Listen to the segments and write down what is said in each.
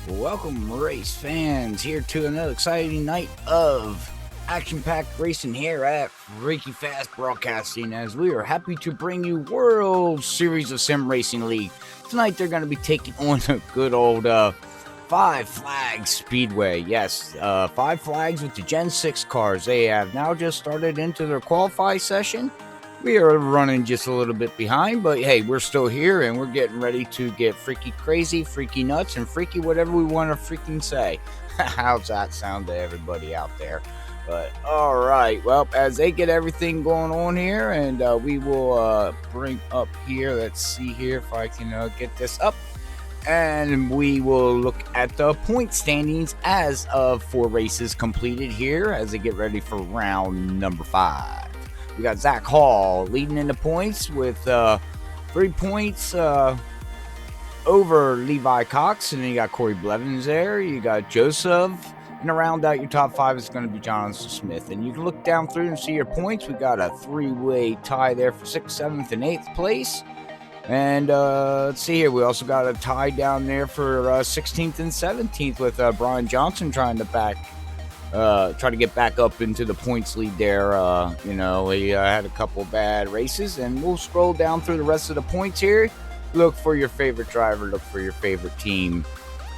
Welcome, race fans, here to another exciting night of action-packed racing here at Freaky Fast Broadcasting, as we are happy to bring you World Series of Sim Racing League. Tonight they're going to be taking on the good old Five Flags Speedway. Yes, Five Flags with the Gen 6 cars. They have now just started into their qualify session. We are running just a little bit behind, but hey, we're still here and we're getting ready to get freaky crazy, freaky nuts, and freaky whatever we want to freaking say. How's that sound to everybody out there? But all right, well, as they get everything going on here, and we will bring up here, let's see here if I can get this up, and we will look at the point standings as of 4 races completed here as they get ready for round number 5. We got Zach Hall leading in the points with 3 points over Levi Cox, and then you got Corey Blevins there. You got Joseph, and to round out your top 5 is going to be Jonathan Smith. And you can look down through and see your points. We got a 3-way tie there for 6th, 7th, and 8th place. And let's see here. We also got a tie down there for 16th and 17th with Brian Johnson trying to try to get back up into the points lead there. He had a couple bad races, and we'll scroll down through the rest of the points here. Look for your favorite driver, look for your favorite team,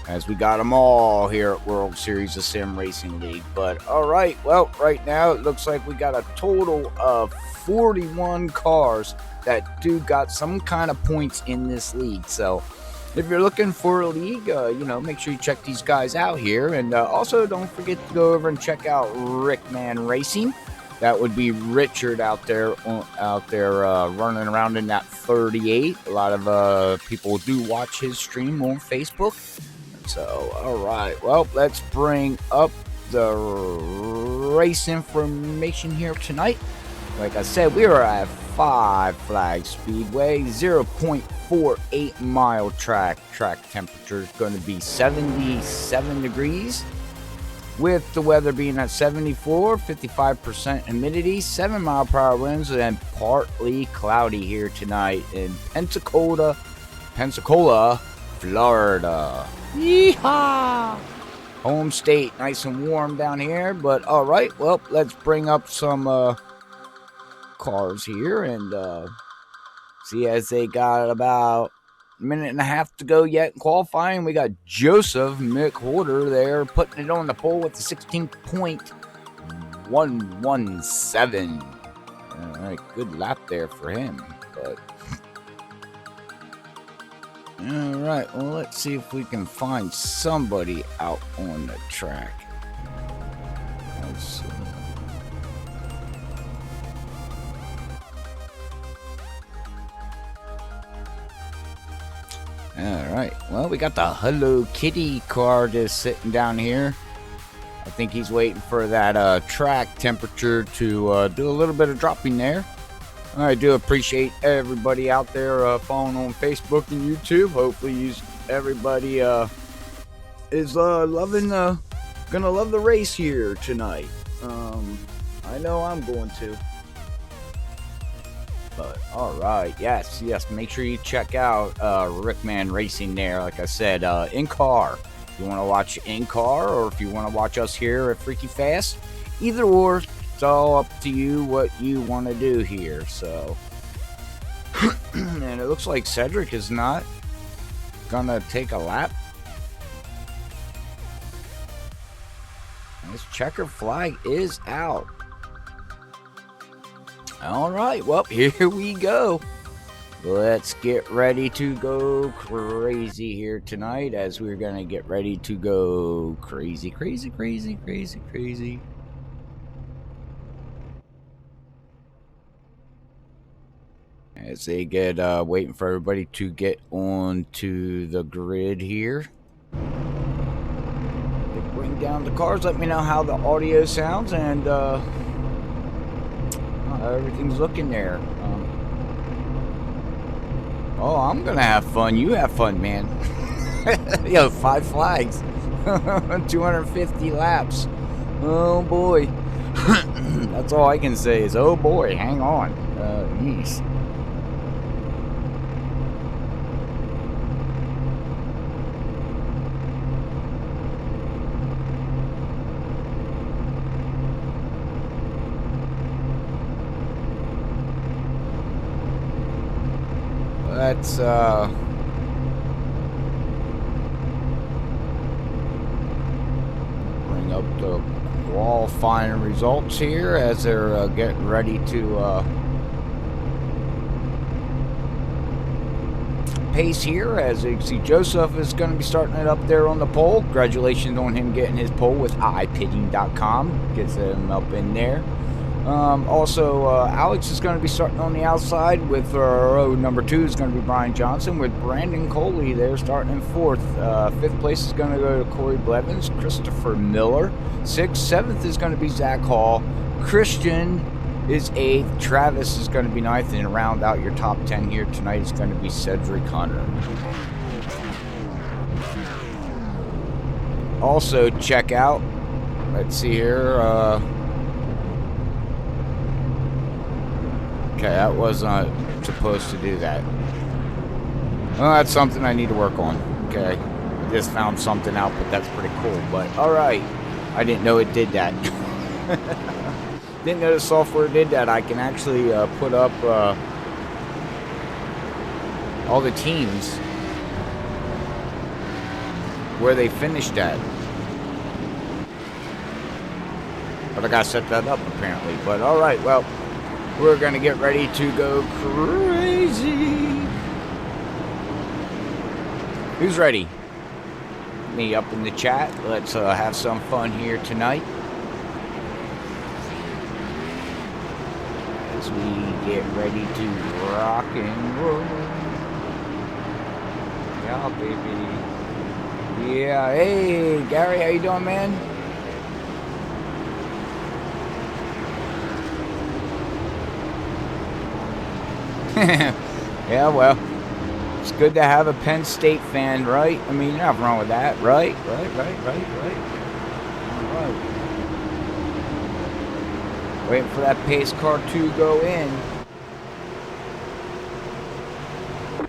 as we got them all here at World Series of Sim Racing League. But all right, well, right now it looks like we got a total of 41 cars that got some kind of points in this league. So if you're looking for a league, make sure you check these guys out here. And also don't forget to go over and check out Rickman Racing. That would be Richard out there running around in that 38. A lot of people do watch his stream on Facebook. So, all right. Well, let's bring up the race information here tonight. Like I said, we are at Five Flags Speedway, 0.48 mile track. Track temperature is going to be 77 degrees, with the weather being at 74, 55% humidity, 7 mile per hour winds, and partly cloudy here tonight in Pensacola, Florida. Yeehaw! Home state, nice and warm down here. But all right, well, let's bring up some cars here and see, as they got about a minute and a half to go yet in qualifying. We got Joseph McWhorter there putting it on the pole with the 16.117. All right, good lap there for him. But all right, well, let's see if we can find somebody out on the track. Let's see. Alright, well, we got the Hello Kitty car just sitting down here. I think he's waiting for that track temperature to do a little bit of dropping there. I do appreciate everybody out there following on Facebook and YouTube. Hopefully everybody is gonna love the race here tonight. I know I'm going to. But all right, yes, make sure you check out Rickman Racing there. Like I said, in car. If you want to watch in car, or if you want to watch us here at Freaky Fast, either or, it's all up to you what you want to do here. So, and it looks like Cedric is not gonna take a lap. This checker flag is out. All right, well, here we go. Let's get ready to go crazy here tonight, as we're going to get ready to go crazy. As they get waiting for everybody to get onto the grid here. They bring down the cars. Let me know how the audio sounds, and everything's looking there. I'm gonna have fun. You have fun, man. Yo, 5 flags. 250 laps. Oh boy. That's all I can say is, oh boy, hang on. Yeesh. Let's bring up the qualifying results here as they're getting ready to pace here. As you can see, Joseph is going to be starting it up there on the pole. Congratulations on him getting his pole with iPitting.com. Gets him up in there. Also, Alex is going to be starting on the outside with row number 2 is going to be Brian Johnson, with Brandon Coley there starting in 4th. 5th place is going to go to Corey Blevins, Christopher Miller. 6th, 7th is going to be Zach Hall. Christian is 8th. Travis is going to be 9th, and round out your top 10 here tonight is going to be Cedric Hunter. Also, check out, let's see here, okay, that was not supposed to do that. Well, that's something I need to work on. Okay, I just found something out, but that's pretty cool. But alright, I didn't know it did that. Didn't know the software did that. I can actually put up all the teams where they finished at. But I gotta set that up apparently. But alright, well, we're gonna get ready to go crazy. Who's ready? Me up in the chat. Let's have some fun here tonight. As we get ready to rock and roll. Yeah, baby. Yeah, hey, Gary, how you doing, man? Yeah, well, it's good to have a Penn State fan, right? I mean, you're not wrong with that, right? Right. All right. Waiting for that pace car to go in.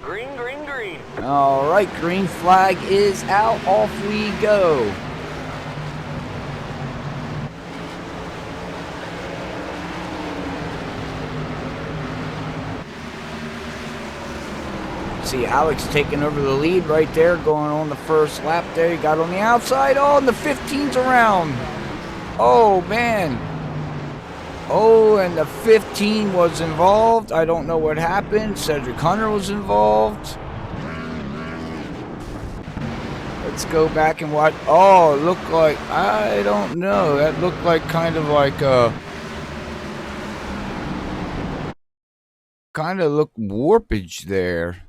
Green, green, green. All right, green flag is out. Off we go. See Alex taking over the lead right there, going on the first lap there. He got on the outside. Oh, and the 15's around. Oh, man. Oh, and the 15 was involved. I don't know what happened. Cedric Hunter was involved. Let's go back and watch. Oh, it looked like, I don't know. That looked like kind of like a... kind of looked warpage there.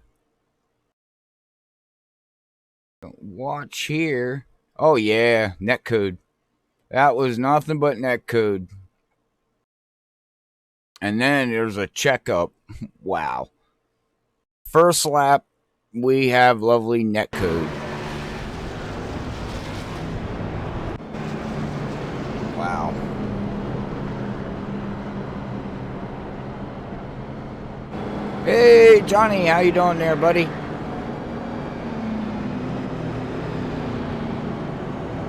Watch here. Oh yeah, netcode. That was nothing but netcode. And then there's a checkup. Wow. First lap, we have lovely netcode. Wow. Hey Johnny, how you doing there, buddy?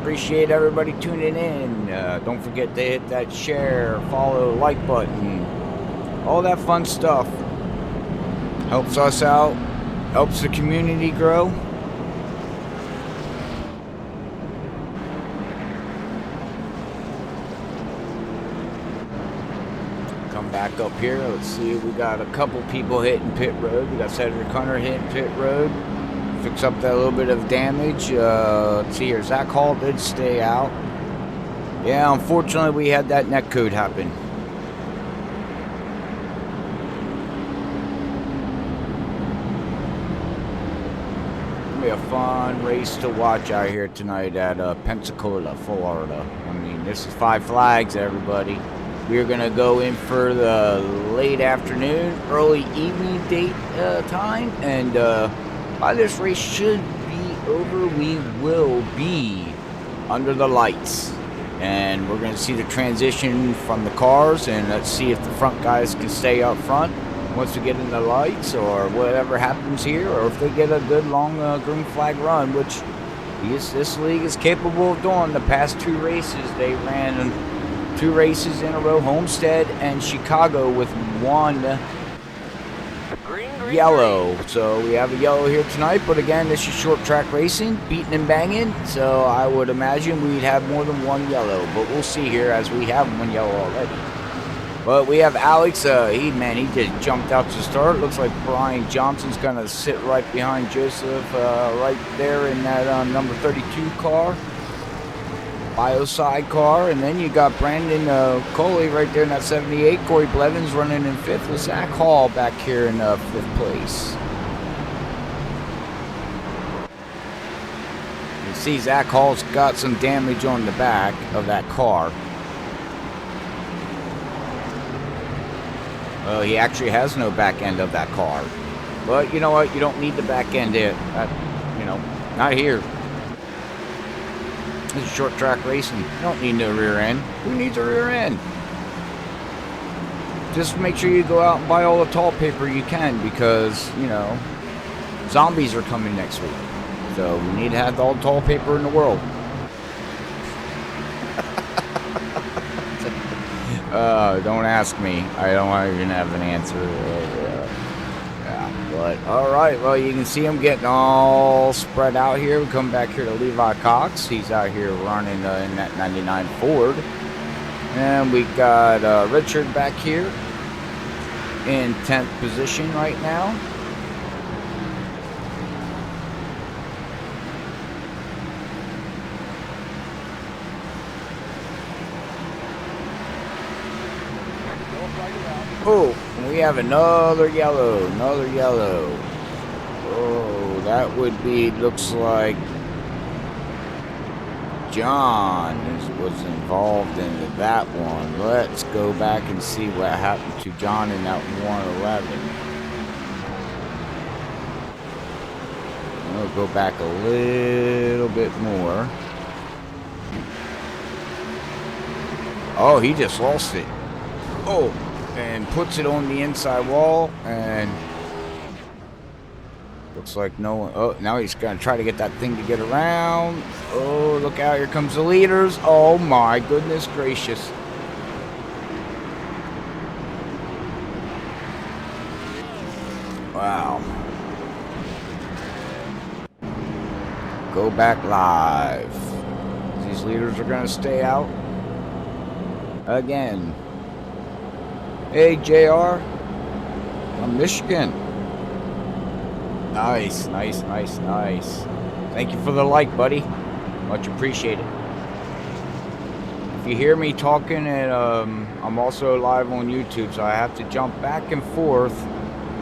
Appreciate everybody tuning in. Don't forget to hit that share, follow, like button. All that fun stuff. Helps us out. Helps the community grow. Come back up here. Let's see. We got a couple people hitting pit road. We got Cedric Hunter hitting pit road. Fix up that little bit of damage. Let's see here. Zach Hall did stay out. Yeah, unfortunately, we had that netcode happen. It'll be a fun race to watch out here tonight at Pensacola, Florida. I mean, this is Five Flags, everybody. We're going to go in for the late afternoon, early evening date time, and by this race should be over, we will be under the lights. And we're going to see the transition from the cars, and let's see if the front guys can stay up front once we get in the lights, or whatever happens here, or if they get a good long green flag run, which this league is capable of doing. The past 2 races, they ran 2 races in a row, Homestead and Chicago, with 1 Green. yellow. So we have a yellow here tonight, but again, this is short track racing, beating and banging. So I would imagine we'd have more than one yellow, but we'll see here as we have one yellow already. But we have Alex. He just jumped out to start. Looks like Brian Johnson's gonna sit right behind Joseph, right there in that number 32 car. Bioside car, and then you got Brandon Coley right there in that 78. Corey Blevins running in 5th with Zach Hall back here in 5th place. You see Zach Hall's got some damage on the back of that car. Well, he actually has no back end of that car. But you know what? You don't need the back end there. Not here. This is short track racing. You don't need no rear end. Who needs a rear end? Just make sure you go out and buy all the tall paper you can, because, zombies are coming next week. So we need to have all the tall paper in the world. Don't ask me. I don't even have an answer. But alright, well, you can see him getting all spread out here. We come back here to Levi Cox. He's out here running in that 99 Ford. And we got Richard back here in 10th position right now. Oh, we have another yellow, Oh, that would be, looks like John was involved in that one. Let's go back and see what happened to John in that 111. We'll go back a little bit more. Oh, he just lost it. Oh. And puts it on the inside wall, and looks like no one. Oh, now he's gonna try to get that thing to get around. Oh, look out, here comes the leaders. Oh my goodness gracious. Wow. Go back live. These leaders are gonna stay out again. Hey, JR, from Michigan. Nice. Thank you for the like, buddy. Much appreciated. If you hear me talking, and I'm also live on YouTube, so I have to jump back and forth,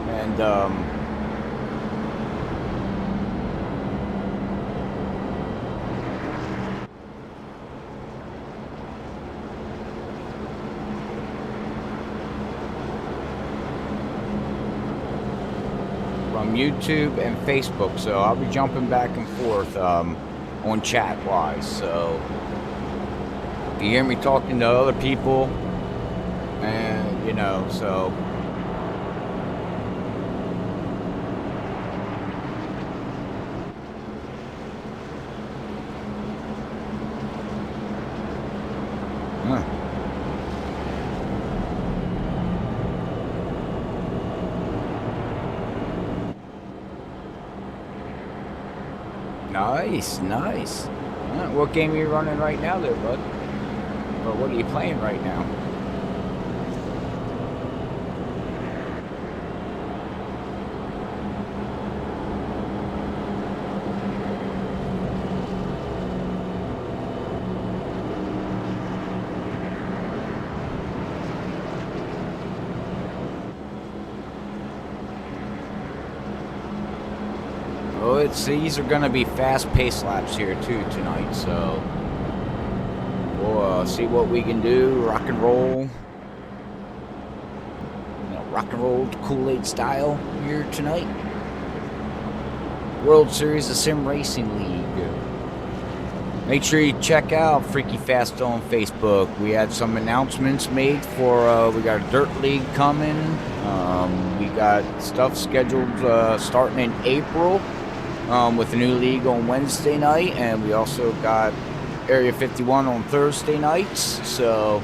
and from YouTube and Facebook, so I'll be jumping back and forth on chat wise. So if you hear me talking to other people, and so Nice. What game are you running right now there, bud? Or what are you playing right now? Well, these are going to be fast-paced laps here too tonight, so we'll see what we can do. Rock and roll Kool-Aid style here tonight. World Series of Sim Racing League. Make sure you check out Freaky Fast on Facebook. We had some announcements made for, we got a Dirt League coming. We got stuff scheduled starting in April. With a new league on Wednesday night, and we also got Area 51 on Thursday nights. So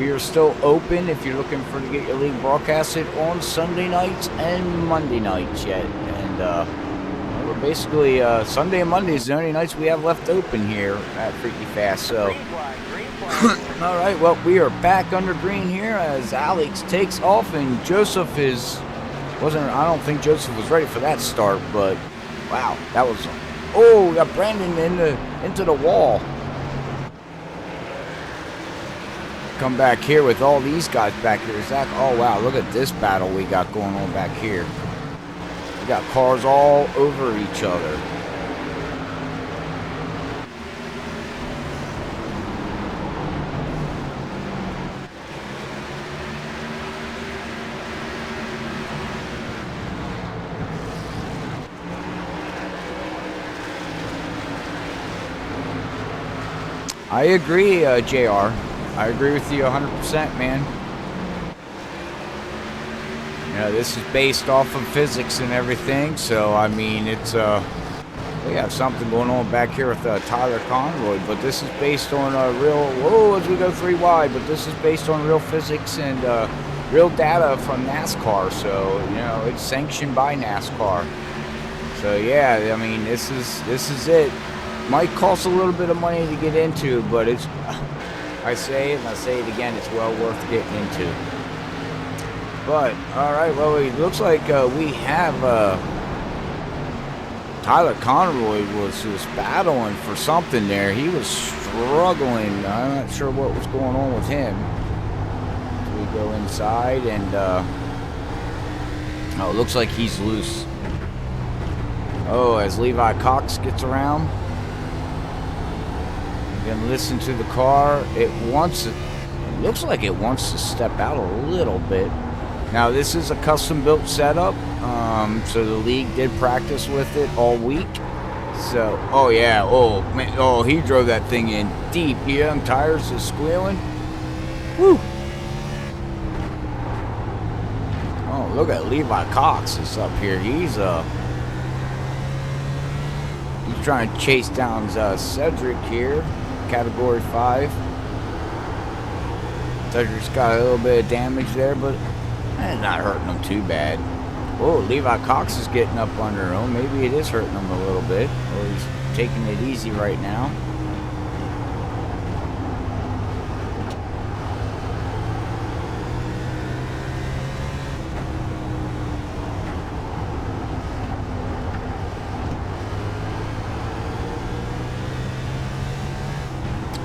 We are still open if you're looking for to get your league broadcasted on Sunday nights and Monday nights yet. And we're basically Sunday and Monday is the only nights we have left open here at Freaky Fast. So, Green flag. all right, well, we are back under green here as Alex takes off and Joseph I don't think Joseph was ready for that start, but wow, that was, we got Brandon into the wall. Come back here with all these guys back here. Zach, oh wow, look at this battle we got going on back here. We got cars all over each other. I agree, JR. I agree with you 100%, man. You know, this is based off of physics and everything, so I mean, it's we have something going on back here with Tyler Conroy, but this is based on as we go 3 wide, but this is based on real physics and real data from NASCAR, so you know, it's sanctioned by NASCAR. So yeah, I mean, this is it. Might cost a little bit of money to get into, but it's, I say it and I say it again, it's well worth getting into. But, alright, well, it looks like we have Tyler Conroy was just battling for something there. He was struggling. I'm not sure what was going on with him. So we go inside and, it looks like he's loose. Oh, as Levi Cox gets around. And listen to the car. It looks like it wants to step out a little bit. Now this is a custom built setup, so the league did practice with it all week. So oh yeah, oh man, oh, he drove that thing in deep. Yeah, tires are squealing. Woo. Oh, look at Levi Cox is up here. He's trying to chase down Cedric here. Category 5. Cedric's got a little bit of damage there, but it's not hurting him too bad. Oh, Levi Cox is getting up under him. Maybe it is hurting him a little bit. Or he's taking it easy right now.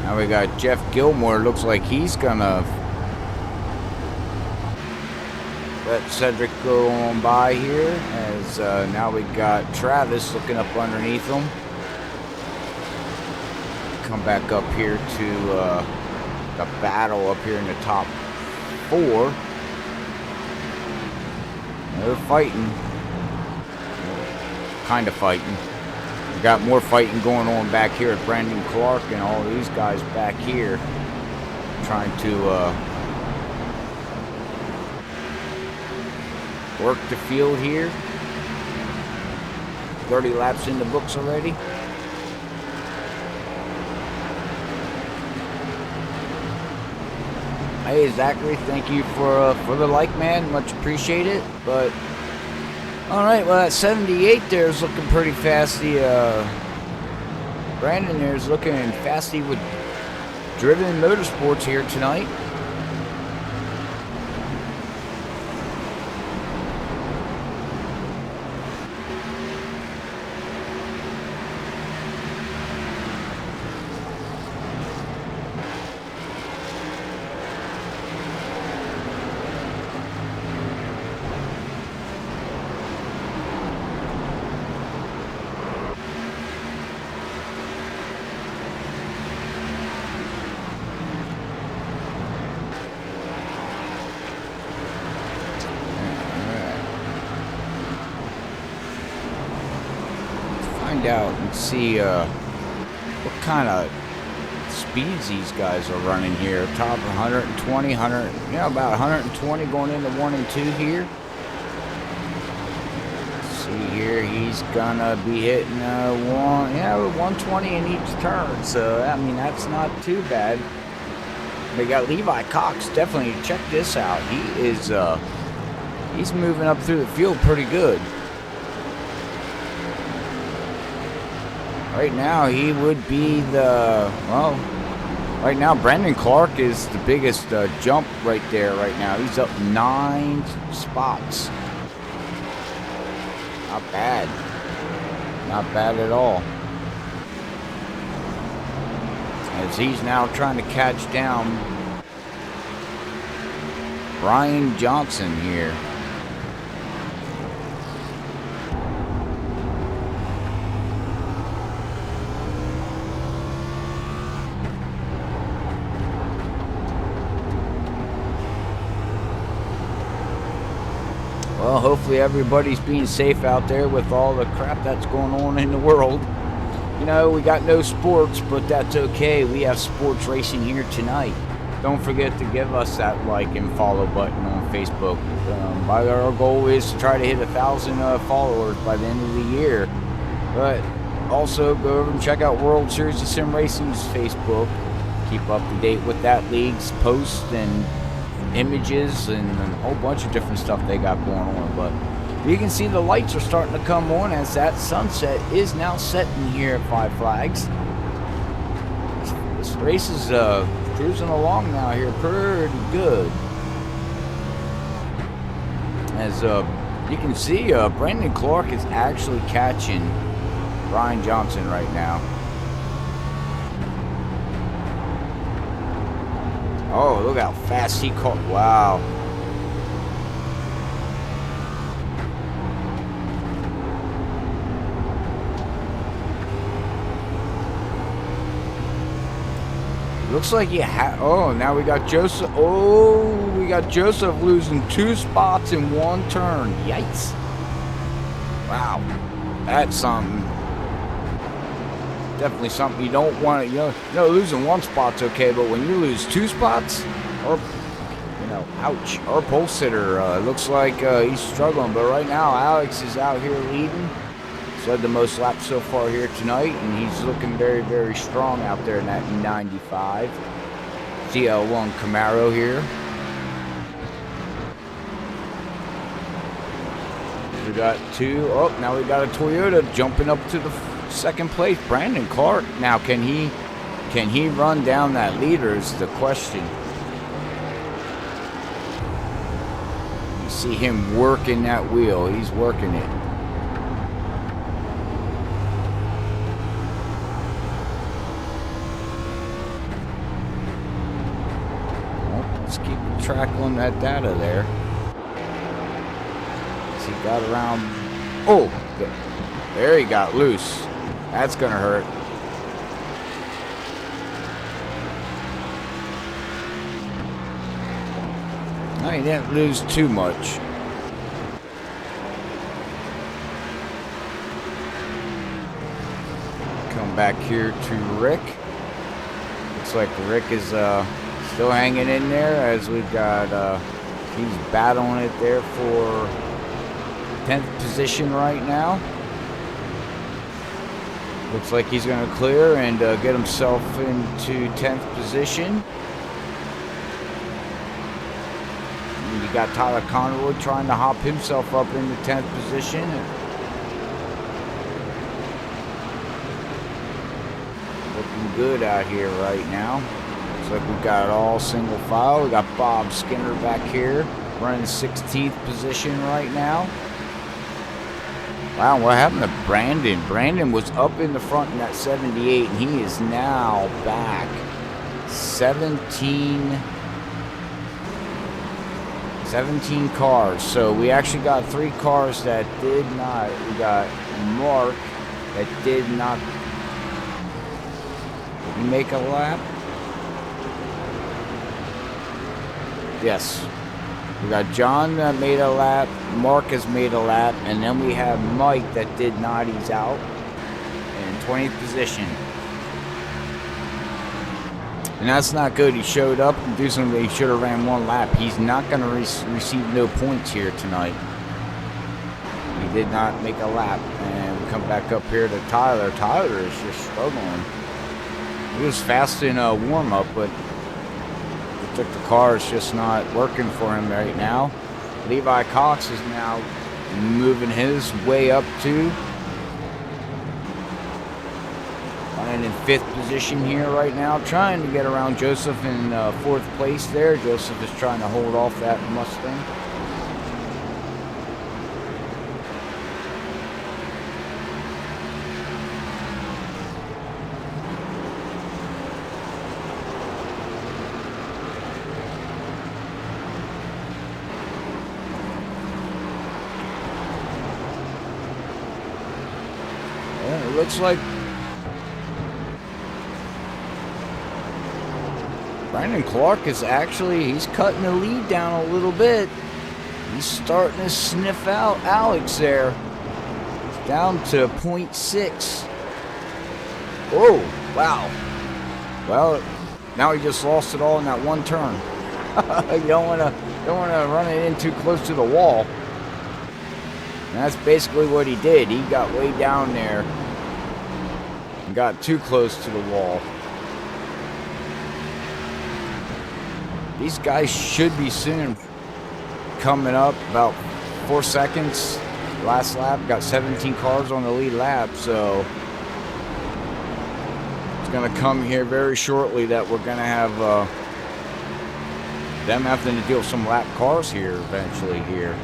Now we got Jeff Gilmore. Looks like he's gonna let Cedric go on by here. As now we got Travis looking up underneath him. Come back up here to the battle up here in the top 4. They're fighting. Kind of fighting. We got more fighting going on back here at Brandon Clark and all these guys back here trying to work the field here. 30 laps in the books already. Hey Zachary, thank you for the like, man. Much appreciated. But all right, well, that 78 there is looking pretty fasty. Brandon there is looking fasty with Driven Motorsports here tonight. Out and see what kind of speeds these guys are running here. Top 120, about 120 going into 1 and 2 here. See here, he's gonna be hitting 120 in each turn. So I mean, that's not too bad. We got Levi Cox. Definitely check this out. He is he's moving up through the field pretty good. Right now he would be the, well, right now Brandon Clark is the biggest jump right there right now. He's up 9 spots. Not bad. Not bad at all. As he's now trying to catch down Brian Johnson here. Well, hopefully everybody's being safe out there with all the crap that's going on in the world. You know, we got no sports, but that's okay. We have sports racing here tonight. Don't forget to give us that like and follow button on Facebook. Our goal is to try to hit 1,000 followers by the end of the year. But also go over and check out World Series of Sim Racing's Facebook. Keep up to date with that league's posts and images and a whole bunch of different stuff they got going on. But you can see the lights are starting to come on as that sunset is now setting here at Five Flags. This race is cruising along now here pretty good. As you can see, Brandon Clark is actually catching Brian Johnson right now. Oh, look how fast he caught. Wow. Looks like you have. Oh, now we got Joseph. Oh, we got Joseph losing 2 spots in 1 turn. Yikes. Wow. That's something. Definitely something you don't want to, you know, losing 1 spot's okay, but when you lose 2 spots, or, you know, ouch. Our pole sitter looks like he's struggling, but right now Alex is out here leading. He's led the most laps so far here tonight, and he's looking very, very strong out there in that 95. CL1 Camaro here. We got 2. Oh, now we got a Toyota jumping up to the 2nd place. Brandon Clark. Now, can he run down that leader is the question. You see him working that wheel. He's working it. Well, let's keep track on that data there. He got around. Oh, there he got loose. That's gonna hurt. No, he didn't lose too much. Come back here to Rick. Looks like Rick is still hanging in there as we've got he's battling it there for 10th position right now. Looks like he's going to clear and get himself into 10th position. And you got Tyler Conroy trying to hop himself up into 10th position. Looking good out here right now. Looks like we've got it all single file. We got Bob Skinner back here running 16th position right now. Wow, what happened to Brandon? Brandon was up in the front in that 78, and he is now back 17 cars. So we actually got 3 cars that did not. We got Mark that did not make a lap. Yes. We got John that made a lap, Mark has made a lap, and then we have Mike that did not. He's out in 20th position. And that's not good. He showed up and do something. He should have ran 1 lap. He's not going to receive no points here tonight. He did not make a lap. And we come back up here to Tyler. Tyler is just struggling. He was fast in a warm-up, but Looks like the car is just not working for him right now. Levi Cox is now moving his way up too. Running in 5th position here right now, trying to get around Joseph in 4th place there. Joseph is trying to hold off that Mustang. Yeah, it looks like Brandon Clark is he's cutting the lead down a little bit. He's starting to sniff out Alex there. It's down to 0.6. Oh, wow. Well, now he just lost it all in that one turn. You don't want to run it in too close to the wall. And that's basically what he did. He got way down there and got too close to the wall. These guys should be soon coming up, about 4 seconds. Last lap, got 17 cars on the lead lap, so it's going to come here very shortly that we're going to have them having to deal with some lap cars here eventually here.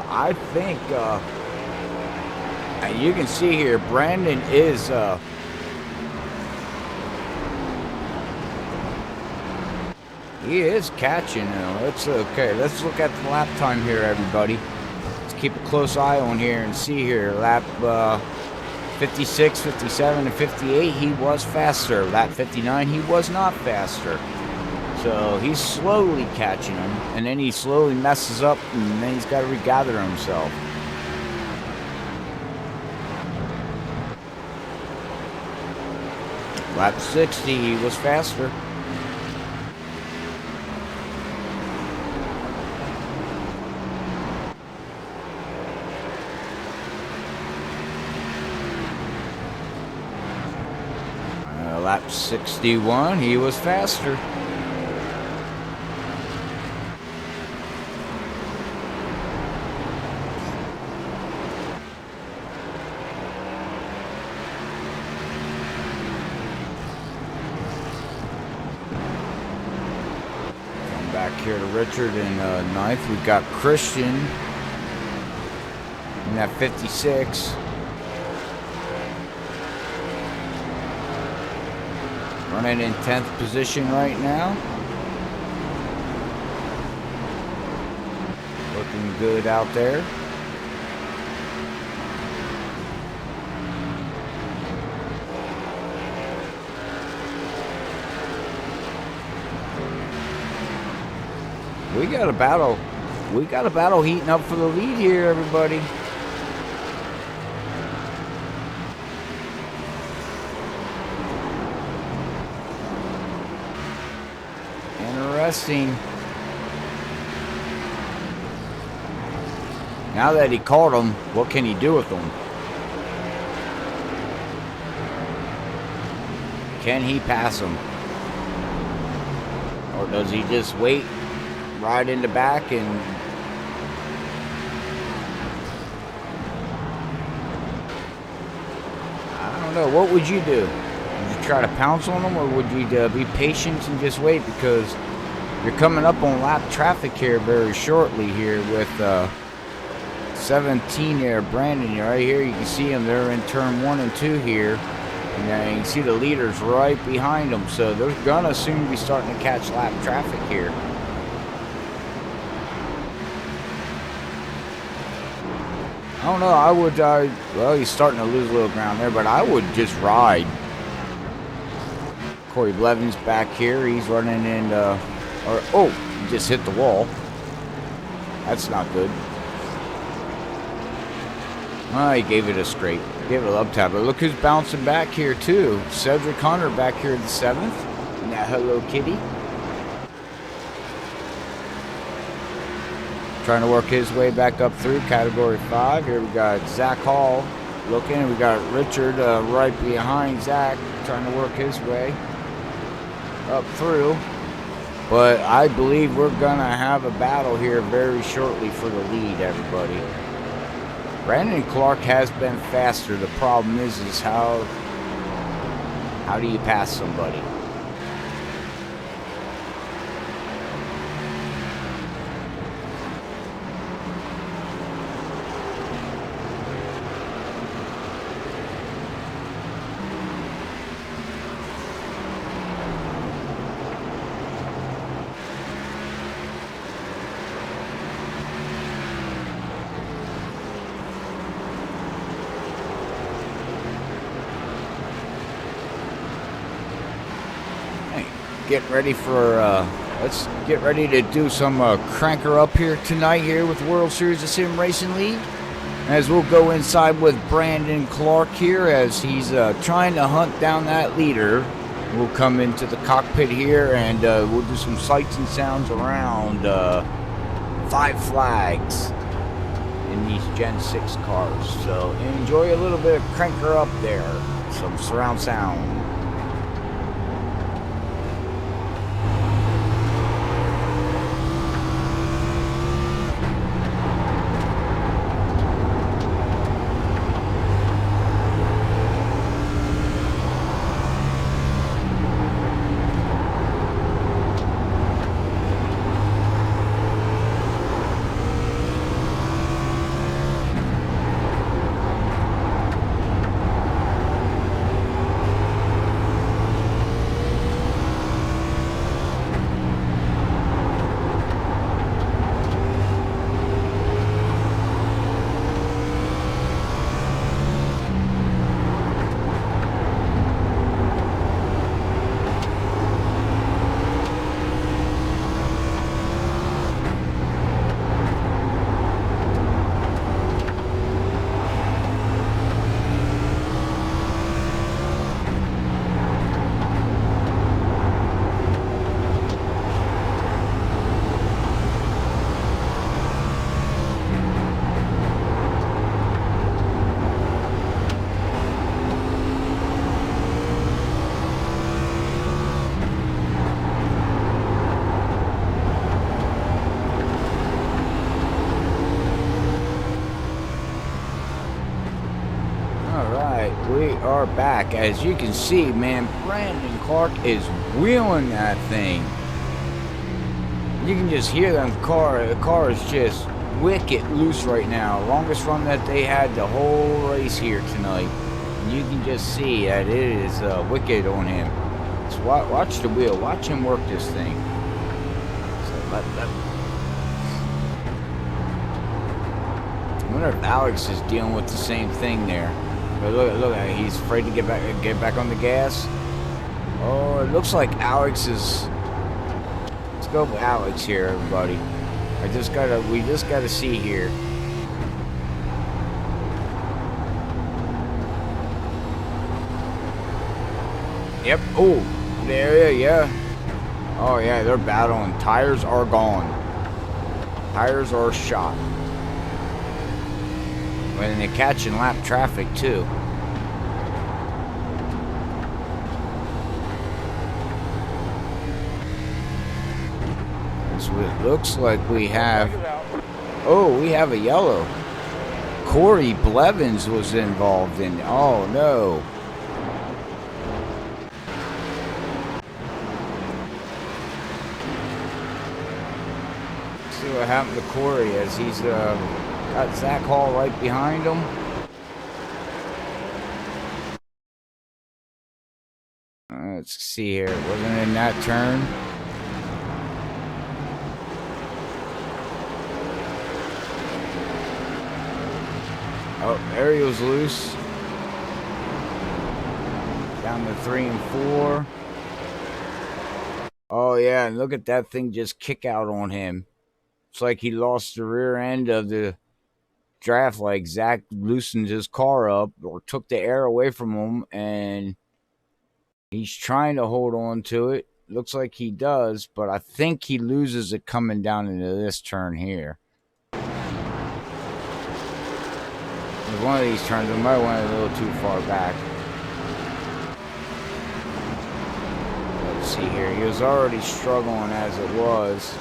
I think you can see here Brandon is he is catching him. Let's look at the lap time here, everybody. Let's keep a close eye on here and see here. Lap 56, 57, and 58 he was faster. Lap 59 he was not faster. So he's slowly catching him, and then he slowly messes up, and then he's got to regather himself. Lap 60, he was faster. Lap 61, he was faster. Here to Richard in 9th. We've got Christian in that 56. Running in 10th position right now. Looking good out there. We got a battle. We got a battle heating up for the lead here, everybody. Interesting. Now that he caught him, what can he do with him? Can he pass him? Or does he just wait, ride in the back, and I don't know. What would you do? Would you try to pounce on him, or would you be patient and just wait, because you're coming up on lap traffic here very shortly here with 17 there, Brandon. Right here, you can see them. They're in turn 1 and 2 here. And you can see the leaders right behind them. So they're going to soon be starting to catch lap traffic here. I don't know. I would, well, he's starting to lose a little ground there, but I would just ride. Corey Blevins back here. He's running in, oh, he just hit the wall. That's not good. Oh, he gave it a scrape. Gave it a love tap. But look who's bouncing back here, too. Cedric Hunter back here at the 7th. Now, hello, kitty. Trying to work his way back up through Category 5. Here we got Zach Hall looking. We got Richard right behind Zach, trying to work his way up through. But I believe we're going to have a battle here very shortly for the lead, everybody. Brandon Clark has been faster. The problem is how do you pass somebody? Getting ready for let's get ready to do some cranker up here tonight here with the World Series of Sim Racing League, as we'll go inside with Brandon Clark here as he's trying to hunt down that leader. We'll come into the cockpit here and we'll do some sights and sounds around Five Flags in these Gen 6 cars. So enjoy a little bit of cranker up there, some surround sound. We are back. As you can see, man, Brandon Clark is wheeling that thing. You can just hear them the car is just wicked loose right now. Longest run that they had the whole race here tonight. And you can just see that it is wicked on him. So watch the wheel. Watch him work this thing. So I wonder if Alex is dealing with the same thing there. But look, he's afraid to get back on the gas. Oh, it looks like Alex is. Let's go with Alex here, everybody. We just gotta see here. Yep. Oh, there, yeah. Oh yeah, they're battling. Tires are gone. Tires are shot. And they're catching lap traffic too. So it looks like we have. Oh, we have a yellow. Corey Blevins was involved in. Oh no. See what happened to Corey as he's got Zach Hall right behind him. Let's see here. It wasn't in that turn. Oh, there he was loose. Down to 3 and 4. Oh yeah, and look at that thing just kick out on him. It's like he lost the rear end of the draft, like Zach loosened his car up or took the air away from him, and he's trying to hold on to it. Looks like he does, but I think he loses it coming down into this turn here. With one of these turns, I might went a little too far back. Let's see here. He was already struggling as it was.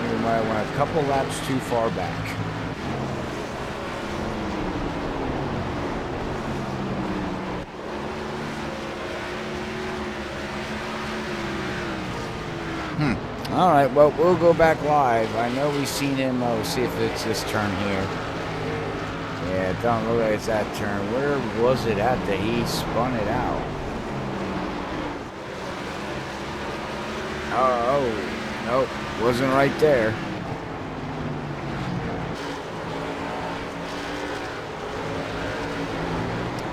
He might have went a couple laps too far back. All right, well, we'll go back live. I know we've seen him. We'll see if it's this turn here. Yeah, it don't look like it's that turn. Where was it at that he spun it out? Oh, nope, wasn't right there.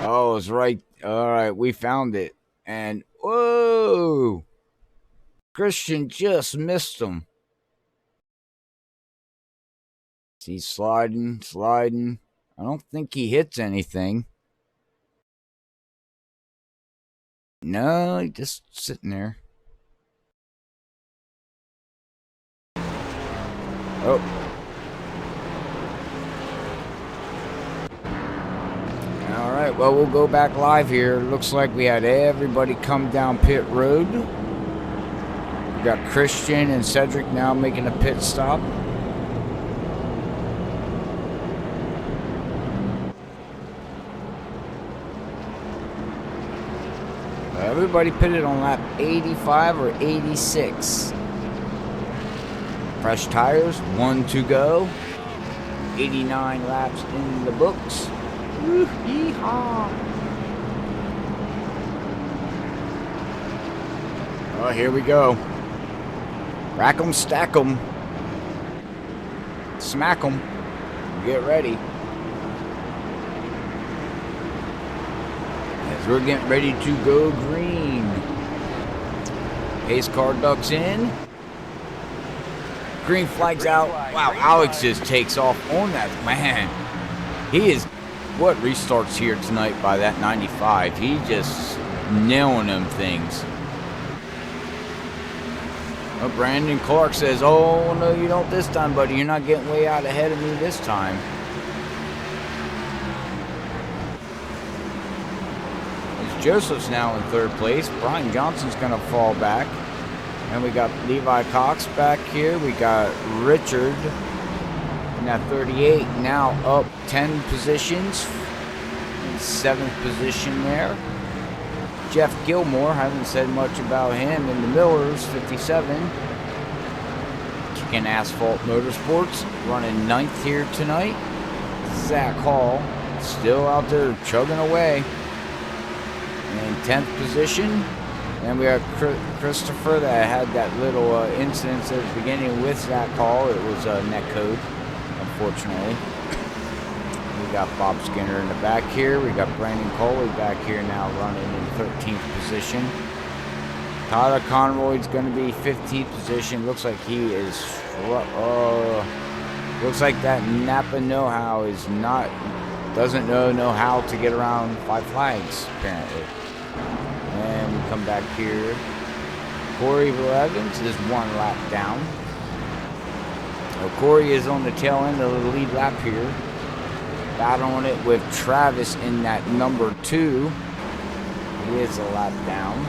Oh, it's right. All right, we found it. And, whoa! Christian just missed him. He's sliding. I don't think he hits anything. No, he's just sitting there. Oh. All right, well, we'll go back live here. Looks like we had everybody come down pit road. We got Christian and Cedric now making a pit stop. Everybody pitted on lap 85 or 86. Fresh tires, 1 to go. 89 laps in the books. Woo, yeehaw. Oh, here we go. Rack 'em, stack 'em. Smack 'em. Get ready. As we're getting ready to go green. Pace car ducks in. Green flag's out. Wow, Alex just takes off on that. Man, he is what restarts here tonight by that 95. He just nailing them things. Oh, Brandon Clark says, oh, no, you don't this time, buddy. You're not getting way out ahead of me this time. As Joseph's now in third place. Brian Johnson's going to fall back. And we got Levi Cox back here. We got Richard in that 38. Now up 10 positions. In 7th position there. Jeff Gilmore, haven't said much about him. In the Millers, 57. Kicking Asphalt Motorsports, running 9th here tonight. Zach Hall, still out there chugging away. In 10th position. And we have Christopher that had that little incident at the beginning with Zach Hall. It was a net code, unfortunately. We got Bob Skinner in the back here. We got Brandon Coley back here now running in 13th position. Tyler Conroy's going to be 15th position. Looks like he is... looks like that Napa know-how is not... doesn't know how to get around 5 flags, apparently. And we come back here. Corey Evans is 1 lap down. So Corey is on the tail end of the lead lap here. Battling it with Travis in that number 2. He is a lap down.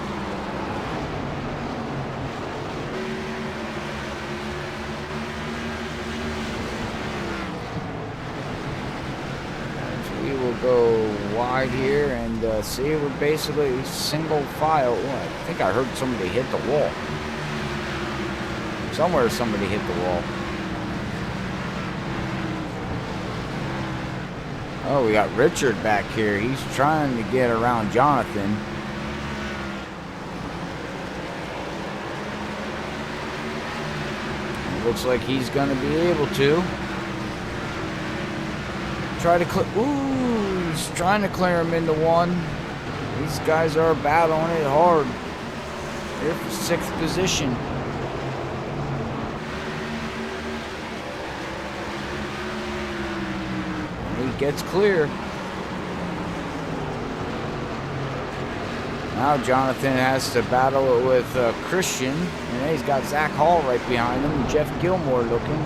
So we will go wide here and see, we're basically single file. Oh, I think I heard somebody hit the wall. Somewhere somebody hit the wall. Oh, we got Richard back here. He's trying to get around Jonathan. It looks like he's going to be able to. Try to clear. Ooh, he's trying to clear him into 1. These guys are battling it hard. They're for 6th position. gets clear. Now Jonathan has to battle it with Christian, and he's got Zach Hall right behind him, and Jeff Gilmore looking.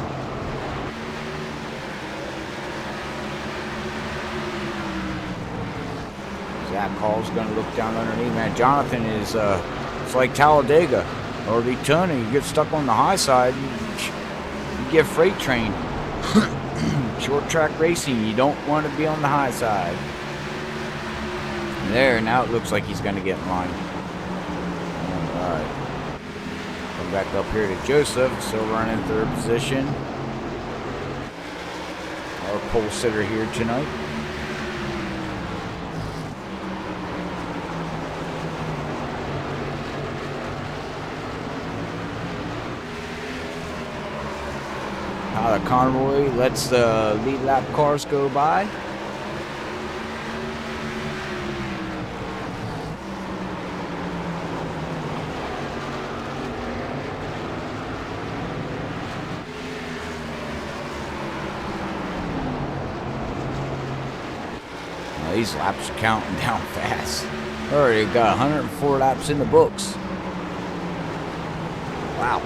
Zach Hall's going to look down underneath. Man, Jonathan is, it's like Talladega or Daytona. You get stuck on the high side, you get freight train. Short track racing, you don't want to be on the high side. There, now it looks like he's going to get in line. Alright. Come back up here to Joseph, still running third position. Our pole sitter here tonight. The convoy lets the lead lap cars go by. Now these laps are counting down fast. Already got 104 laps in the books. Wow.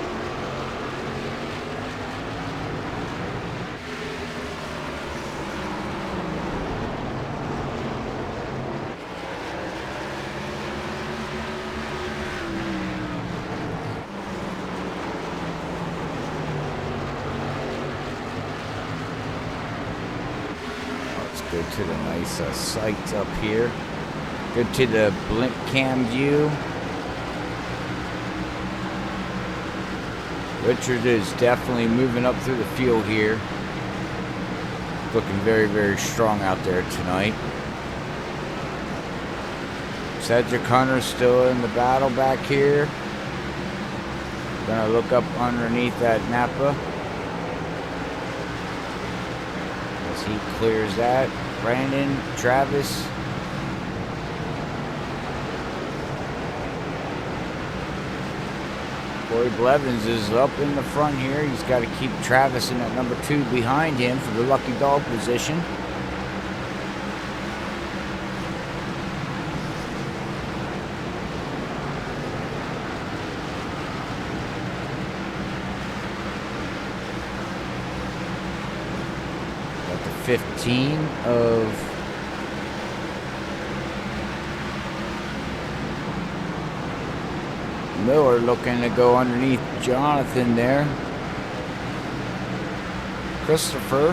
Go to the nice sights up here. Go to the blink cam view. Richard is definitely moving up through the field here. Looking very, very strong out there tonight. Cedric Hunter still in the battle back here. Gonna look up underneath that Napa. He clears that. Brandon, Travis. Corey Blevins is up in the front here. He's got to keep Travis in at number 2 behind him for the lucky dog position. Got the 15 of Miller looking to go underneath Jonathan there. Christopher.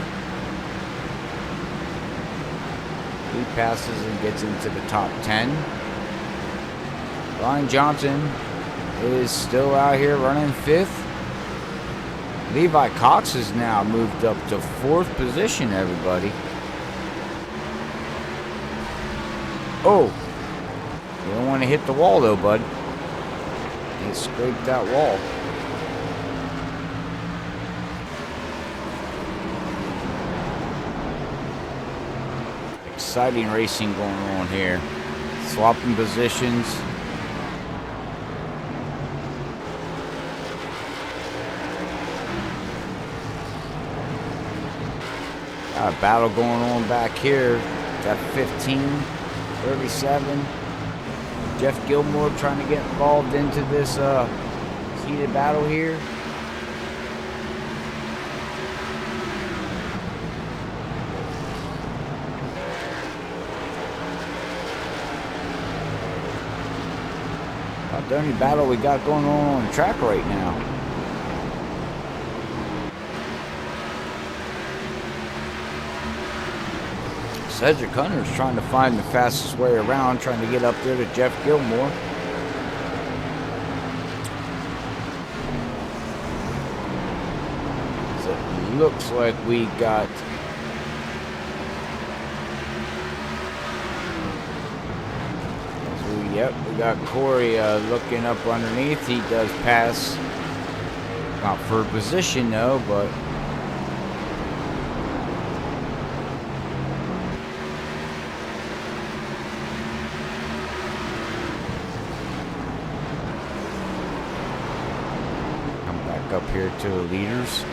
He passes and gets into the top 10. Ryan Johnson is still out here running 5th. Levi Cox has now moved up to 4th position, everybody. Oh, you don't want to hit the wall though, bud. He scraped that wall. Exciting racing going on here. Swapping positions. Got a battle going on back here. Got 15, 37. Jeff Gilmore trying to get involved into this heated battle here. About the only battle we got going on the track right now. Cedric Hunter's trying to find the fastest way around, trying to get up there to Jeff Gilmore. So it looks like we got we got Corey looking up underneath. He does pass, not for position though, but up here to the leaders.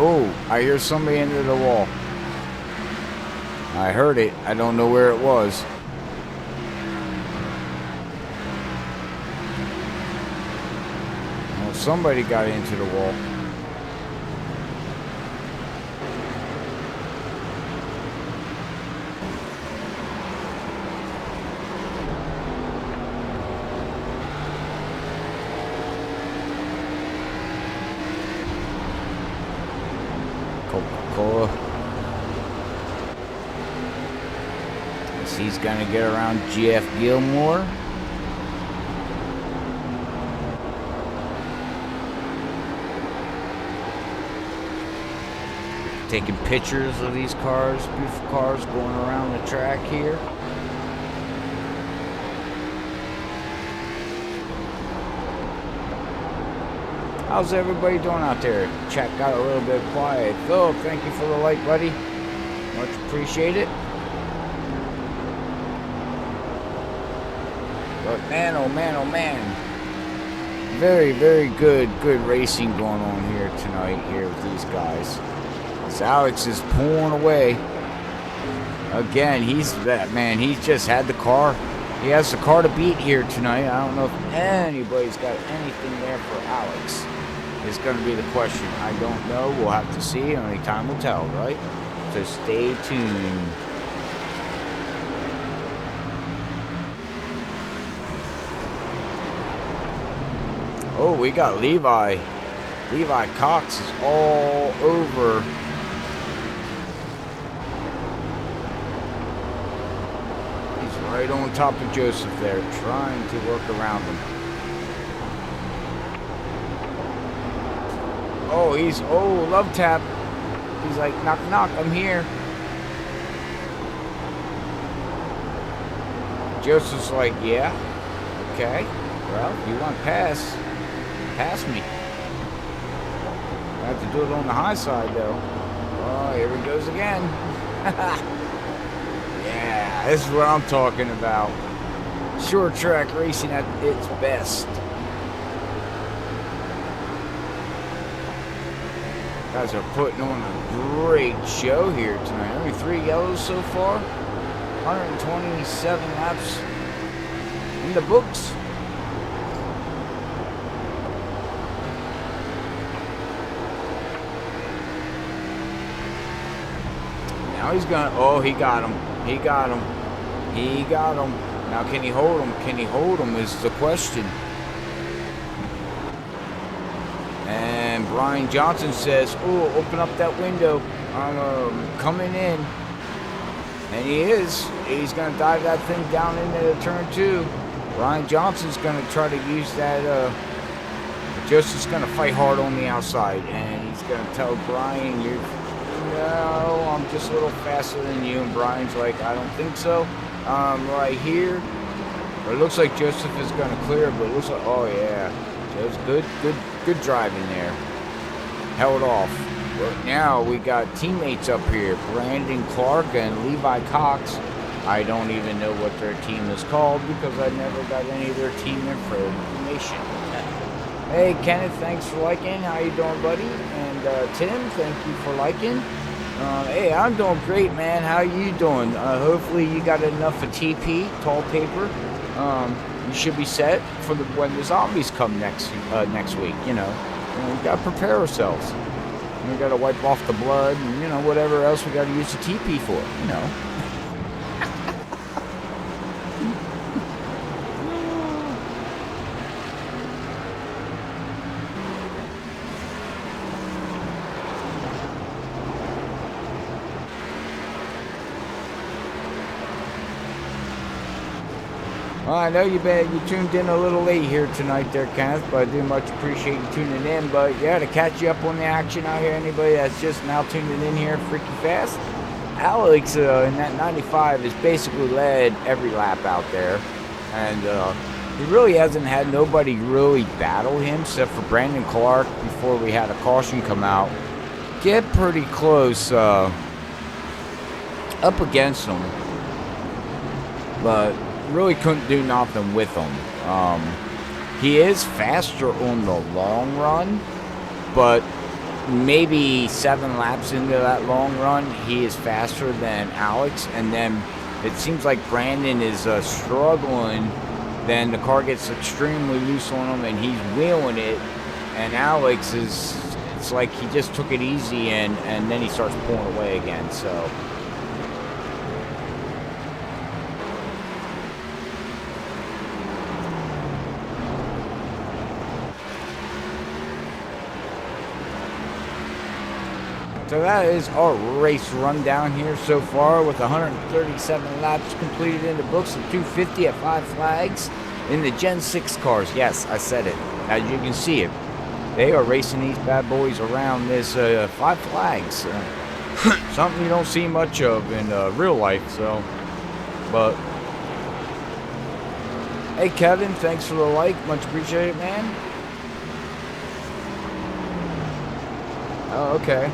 Oh, I hear somebody into the wall. I heard it. I don't know where it was. Well, somebody got into the wall. Coca-Cola. Guess he's gonna get around GF Gilmore. Taking pictures of these cars, beautiful cars going around the track here. How's everybody doing out there? Chat got a little bit quiet. Phil, thank you for the like, buddy. Much appreciated. But man, oh man, oh man. Very, very good racing going on here tonight here with these guys. As Alex is pulling away. Again, he's that man, he's just had the car. He has the car to beat here tonight. I don't know if anybody's got anything there for Alex. Is going to be the question. I don't know. We'll have to see. Only time will tell, right? So stay tuned. Oh, we got Levi. Levi Cox is all over. He's right on top of Joseph there, trying to work around him. Oh, love tap. He's like, knock, knock, I'm here. Joseph's like, yeah, okay. Well, you want to pass me. I have to do it on the high side, though. Oh, here he goes again. Yeah, this is what I'm talking about. Short track racing at its best. Guys are putting on a great show here tonight. Only 3 yellows so far. 127 laps in the books. Now he's gonna, oh, he got him. He got him. He got him. Now can he hold him? Can he hold him is the question. And Brian Johnson says, oh, open up that window. I'm coming in. And he is. He's going to dive that thing down into turn 2. Brian Johnson's going to try to use that. Joseph's going to fight hard on the outside. And he's going to tell Brian, no, I'm just a little faster than you. And Brian's like, I don't think so. Right here. But it looks like Joseph is going to clear, but it looks like, oh yeah. Joe's good driving there. Held off. But now we got teammates up here. Brandon Clark and Levi Cox. I don't even know what their team is called because I never got any of their team information. Hey Kenneth, thanks for liking. How you doing, buddy? And Tim, thank you for liking. Hey, I'm doing great, man. How you doing? Hopefully you got enough of TP, tall paper. You should be set for when the zombies come next week. You know, and we gotta prepare ourselves. And we gotta wipe off the blood, and whatever else we gotta use the TP for. Well, I know you tuned in a little late here tonight there, Kenneth, but I do much appreciate you tuning in. But yeah, to catch you up on the action out here, anybody that's just now tuning in here freaky fast, Alex in that 95 has basically led every lap out there. And he really hasn't had nobody really battle him except for Brandon Clark before we had a caution come out. Get pretty close up against him. But really couldn't do nothing with him. He is faster on the long run, but maybe 7 laps into that long run, he is faster than Alex, and then it seems like Brandon is struggling. Then the car gets extremely loose on him, and he's wheeling it, and Alex is, it's like he just took it easy, and then he starts pulling away again, so. So that is our race rundown here so far, with 137 laps completed in the books, and 250 at 5 flags in the Gen 6 cars. Yes, I said it. As you can see it, they are racing these bad boys around this 5 flags. Something you don't see much of in real life. So, but hey, Kevin, thanks for the like, much appreciated, man. Oh, okay.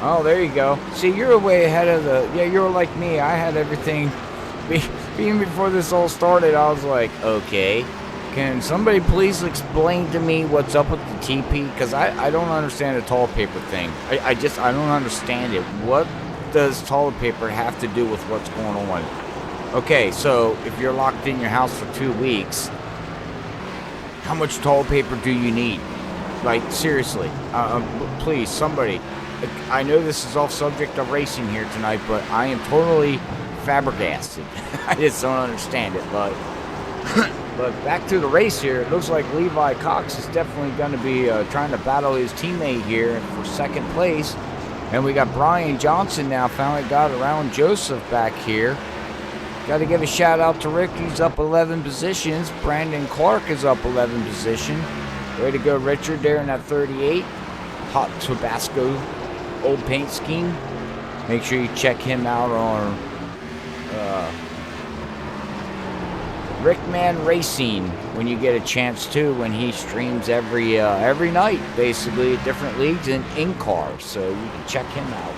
Oh, there you go. See, you're way ahead of the... Yeah, you're like me. I had everything... Even before this all started, I was like, okay, can somebody please explain to me what's up with the TP? Because I don't understand the toilet paper thing. I don't understand it. What does toilet paper have to do with what's going on? Okay, so if you're locked in your house for 2 weeks, how much toilet paper do you need? Like, seriously. Please, somebody... I know this is off subject of racing here tonight, but I am totally flabbergasted. I just don't understand it, but back to the race here. It looks like Levi Cox is definitely going to be trying to battle his teammate here for second place. And we got Brian Johnson now finally got around Joseph back here. Got to give a shout out to Rick. He's up 11 positions. Brandon Clark is up 11 position. Way to go, Richard, there in that 38. Hot Tabasco old paint scheme. Make sure you check him out on Rickman Racing when you get a chance to, when he streams every night, basically, at different leagues and in cars, so you can check him out.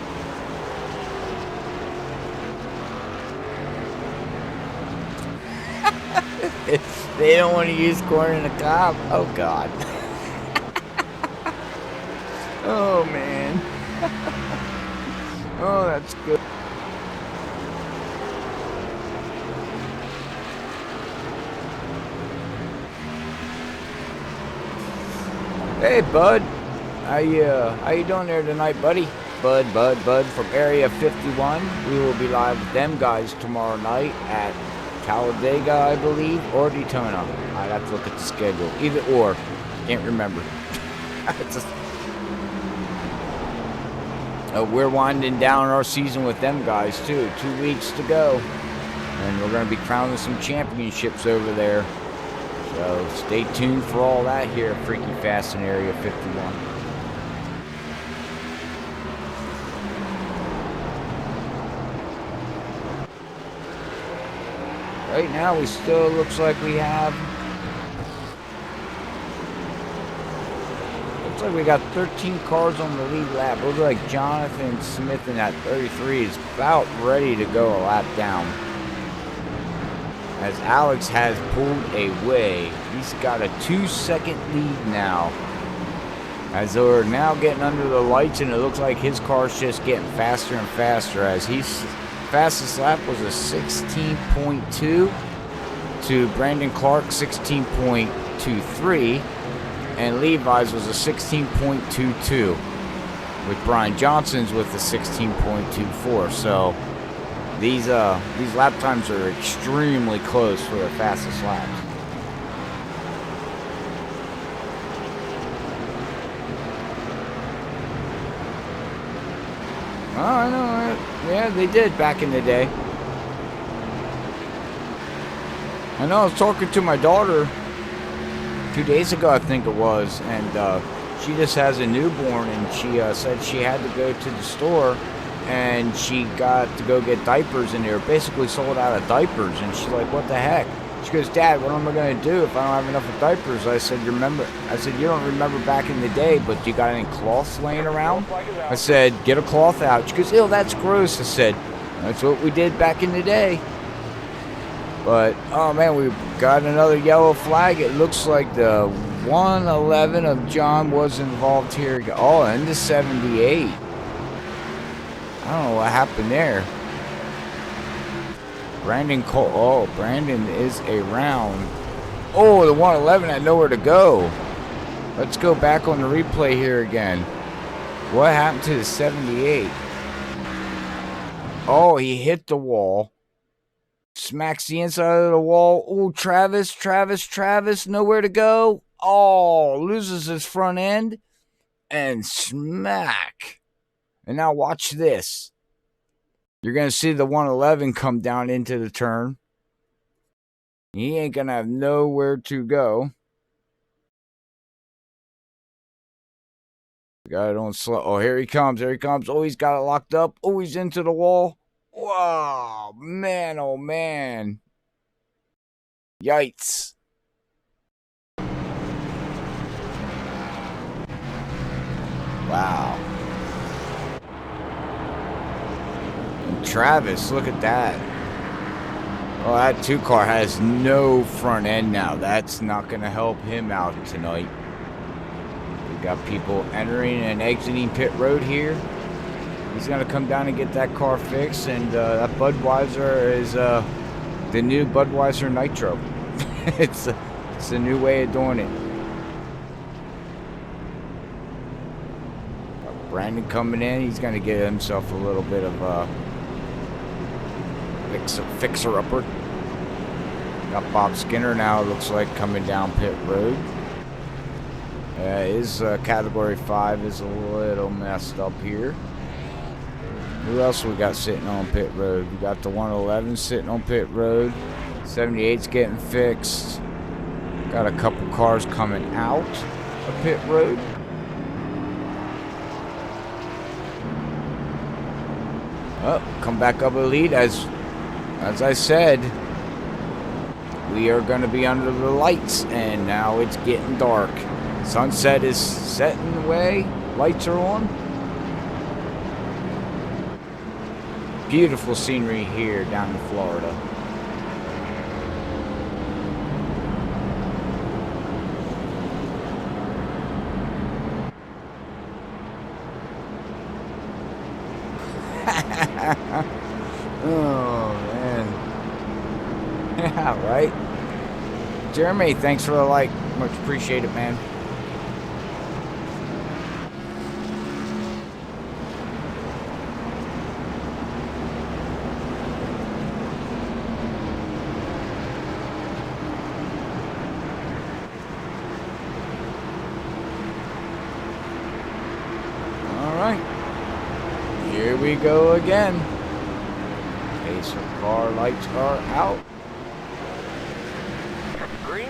They don't want to use corn in the cob. Oh God. Oh man. Oh, that's good. Hey, Bud. How you doing there tonight, buddy? Bud from Area 51. We will be live with them guys tomorrow night at Talladega, I believe, or Daytona. I'd have to look at the schedule. Either or. Can't remember. We're winding down our season with them guys, too. 2 weeks to go. And we're going to be crowning some championships over there. So stay tuned for all that here at Freaky Fast in Area 51. Right now, we still looks like we have... Looks like we got 13 cars on the lead lap. Looks like Jonathan Smith in that 33 is about ready to go a lap down. As Alex has pulled away. He's got a 2-second lead now. As we're now getting under the lights, and it looks like his car's just getting faster and faster, as he's fastest lap was a 16.2 to Brandon Clark 16.23, and Levi's was a 16.22 with Brian Johnson's with a 16.24. So these lap times are extremely close for the fastest laps. Oh, I know. Yeah, they did back in the day. I know. I was talking to my daughter 2 days ago, I think it was, and she just has a newborn, and she said she had to go to the store, and she got to go get diapers, and they were basically sold out of diapers, and she's like, "What the heck?" She goes, "Dad, what am I going to do if I don't have enough of diapers?" I said, "You don't remember back in the day, but you got any cloths laying around?" I said, "Get a cloth out." She goes, "Ew, that's gross." I said, "That's what we did back in the day." But, oh man, we've got another yellow flag. It looks like the 111 of John was involved here. Oh, and the 78. I don't know what happened there. Brandon Cole. Oh, Brandon is around. Oh, the 111 had nowhere to go. Let's go back on the replay here again. What happened to the 78? Oh, he hit the wall. Smacks the inside of the wall. Oh, Travis, nowhere to go. Oh, loses his front end. And smack. And now watch this. You're going to see the 111 come down into the turn. He ain't going to have nowhere to go. Got it on slow. Oh, here he comes. Oh, he's got it locked up. Oh, he's into the wall. Wow, man, oh man. Yikes. Wow. And Travis, look at that. Oh, that 2 car has no front end now. That's not going to help him out tonight. We got people entering and exiting pit road here. He's going to come down and get that car fixed. And that Budweiser is the new Budweiser Nitro. it's a new way of doing it. Got Brandon coming in. He's going to get himself a little bit of a fixer-upper. Got Bob Skinner now, looks like, coming down pit road. His category 5 is a little messed up here. Who else we got sitting on pit road? We got the 111 sitting on pit road. 78's getting fixed. Got a couple cars coming out of pit road. Oh, come back up a lead. As I said, we are going to be under the lights, and now it's getting dark. Sunset is setting away. Lights are on. Beautiful scenery here down in Florida. Oh, man. Yeah, right? Jeremy, thanks for the like. Much appreciated, man. Here we go again. Pacer car lights are out. Green.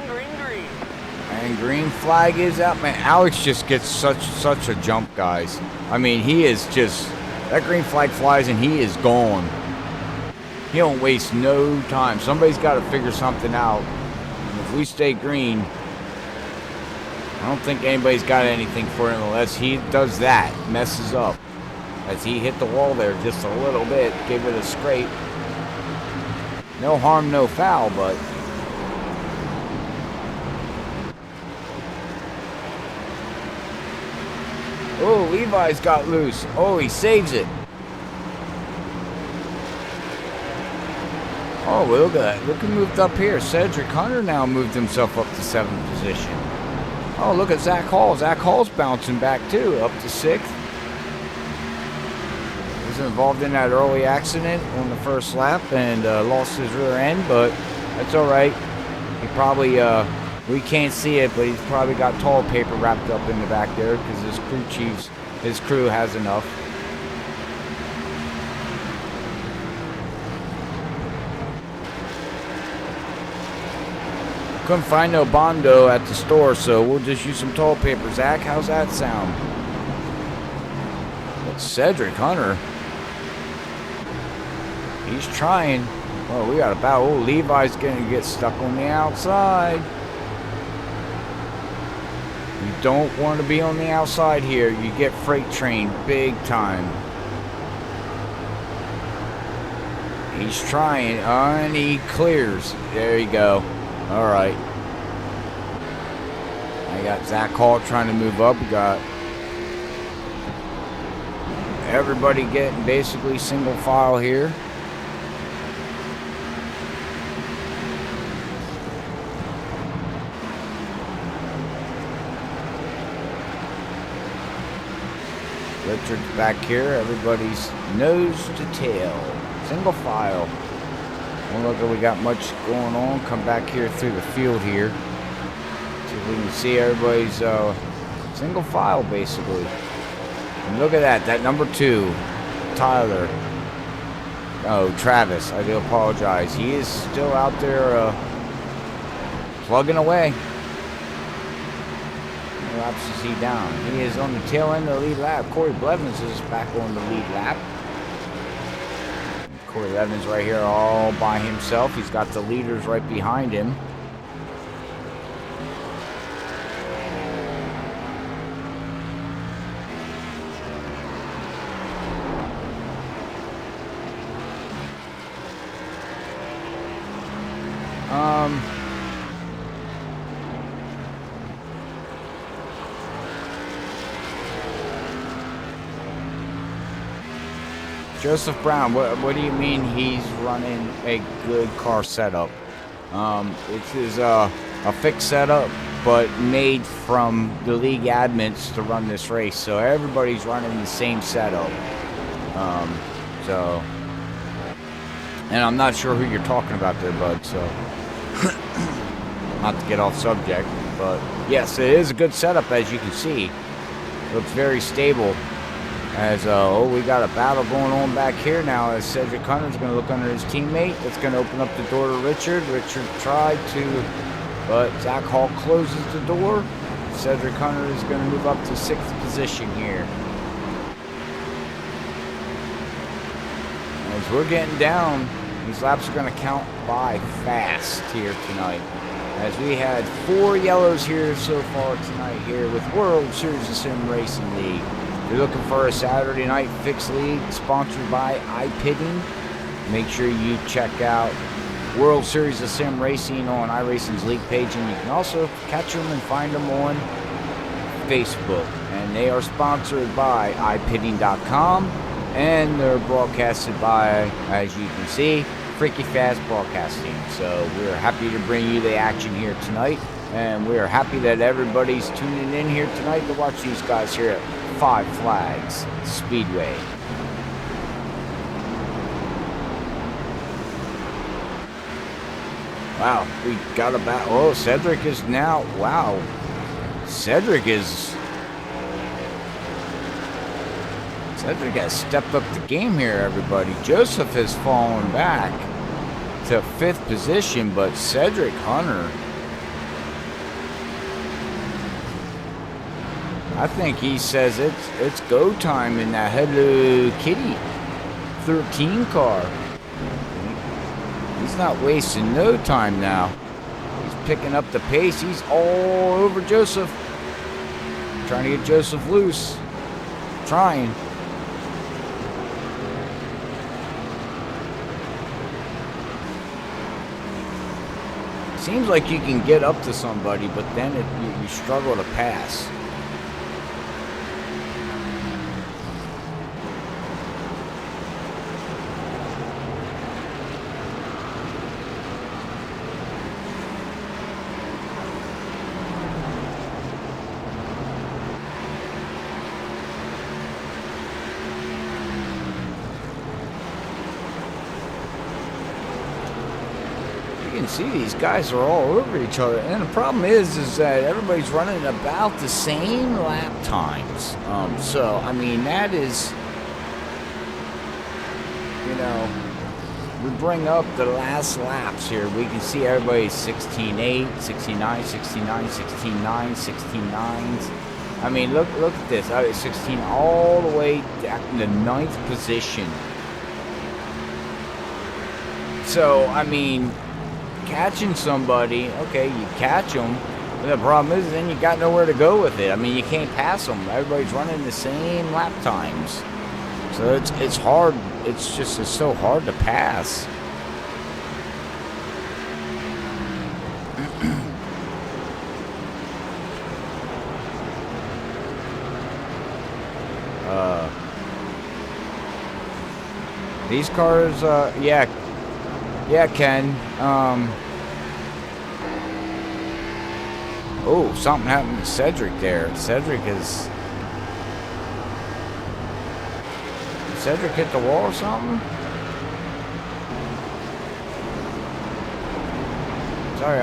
And green flag is out. Man, Alex just gets such a jump, guys. I mean, he is just... That green flag flies and he is gone. He don't waste no time. Somebody's got to figure something out. And if we stay green, I don't think anybody's got anything for him unless he does that, messes up. As he hit the wall there just a little bit, gave it a scrape. No harm, no foul, but... Oh, Levi's got loose. Oh, he saves it. Oh, well, look at that. Look who moved up here. Cedric Hunter now moved himself up to 7th position. Oh, look at Zach Hall. Zach Hall's bouncing back, too, up to 6th. Involved in that early accident on the first lap and lost his rear end, but that's all right. He probably we can't see it, but he's probably got tall paper wrapped up in the back there because his crew has enough. Couldn't find no Bondo at the store, so we'll just use some tall paper. Zach, how's that sound? But Cedric Hunter, he's trying. Well, we got about... Oh, Levi's going to get stuck on the outside. You don't want to be on the outside here. You get freight trained big time. He's trying, and he clears. There you go. All right. I got Zach Hall trying to move up. We got everybody getting basically single file here. Richard's back here. Everybody's nose to tail. Single file. Don't look like we got much going on. Come back here through the field here. See if we can see everybody's single file basically. And look at that. That number 2, Tyler. Oh, Travis. I do apologize. He is still out there plugging away. Laps is he down? He is on the tail end of the lead lap. Corey Blevins is back on the lead lap. Corey Blevins right here all by himself. He's got the leaders right behind him. Joseph Brown, what do you mean he's running a good car setup? It is a fixed setup, but made from the league admins to run this race. So everybody's running the same setup. And I'm not sure who you're talking about there, bud, so not to get off subject, but yes, it is a good setup, as you can see. Looks very stable. As we got a battle going on back here now, as Cedric Hunter's going to look under his teammate. That's going to open up the door to Richard. Richard tried to, but Zach Hall closes the door. Cedric Hunter is going to move up to 6th position here. As we're getting down, these laps are going to count by fast here tonight. As we had 4 yellows here so far tonight here with World Series of Sim Racing League. If you're looking for a Saturday night fixed league sponsored by iPitting, make sure you check out World Series of Sim Racing on iRacing's league page, and you can also catch them and find them on Facebook. And they are sponsored by iPitting.com, and they're broadcasted by, as you can see, Freaky Fast Broadcasting. So we're happy to bring you the action here tonight, and we're happy that everybody's tuning in here tonight to watch these guys here at Five Flags Speedway. Wow, we got about. Oh, Cedric is now. Wow, Cedric has stepped up the game here, everybody. Joseph has fallen back to 5th position, but Cedric Hunter, I think he says it's go time in that Hello Kitty 13 car. He's not wasting no time now. He's picking up the pace. He's all over Joseph. Trying to get Joseph loose. Trying. Seems like you can get up to somebody, but then you struggle to pass. See, these guys are all over each other, and the problem is that everybody's running about the same lap times. So I mean, that is, you know, we bring up the last laps here. We can see everybody's 16.8, 69, 69, 16.9, 16.9s. I mean, look at this. 16 all the way down to 9th position. So I mean, catching somebody, okay, you catch them, but the problem is then you got nowhere to go with it. I mean, you can't pass them. Everybody's running the same lap times, so it's hard. It's so hard to pass. These cars, yeah, Ken. Oh, something happened to Cedric there. Cedric hit the wall or something? Sorry,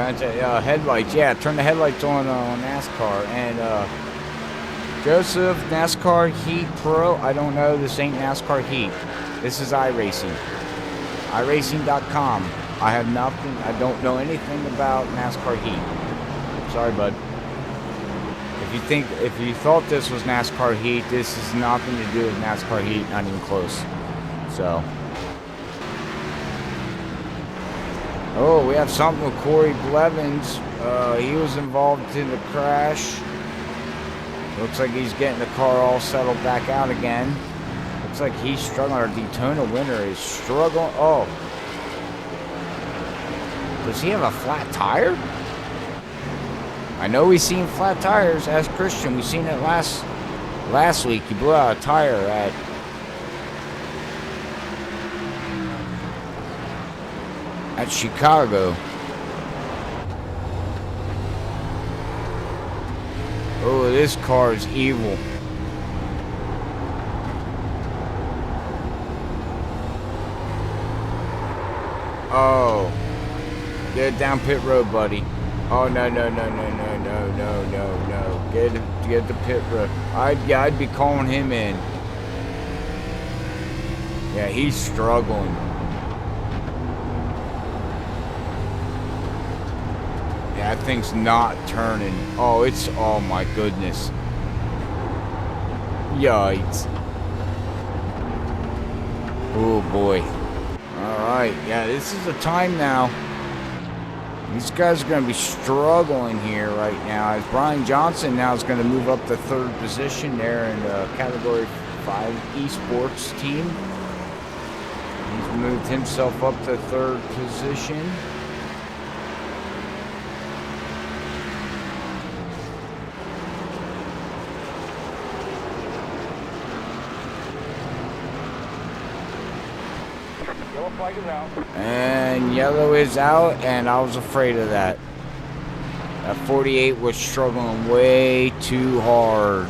headlights. Yeah, turn the headlights on NASCAR. And Joseph, NASCAR Heat Pro. I don't know. This ain't NASCAR Heat. This is iRacing. iRacing.com. I have nothing. I don't know anything about NASCAR Heat. Sorry, bud. If you thought this was NASCAR Heat, this is nothing to do with NASCAR Heat. Not even close. So. Oh, we have something with Corey Blevins. He was involved in the crash. Looks like he's getting the car all settled back out again. Looks like he's struggling. Our Daytona winner is struggling. Oh. Does he have a flat tire? I know we've seen flat tires. Ask Christian. We've seen it last week. He blew out a tire at Chicago. Oh, this car is evil. Oh. Get down pit road, buddy. Oh, no. Get the pit road. I'd be calling him in. Yeah, he's struggling. Yeah, that thing's not turning. Oh my goodness. Yikes. Oh boy. Alright, yeah, this is the time now. These guys are going to be struggling here right now. As Brian Johnson now is going to move up to third position there in the Category 5 esports team. He's moved himself up to third position. And yellow is out, and I was afraid of that. That 48 was struggling way too hard.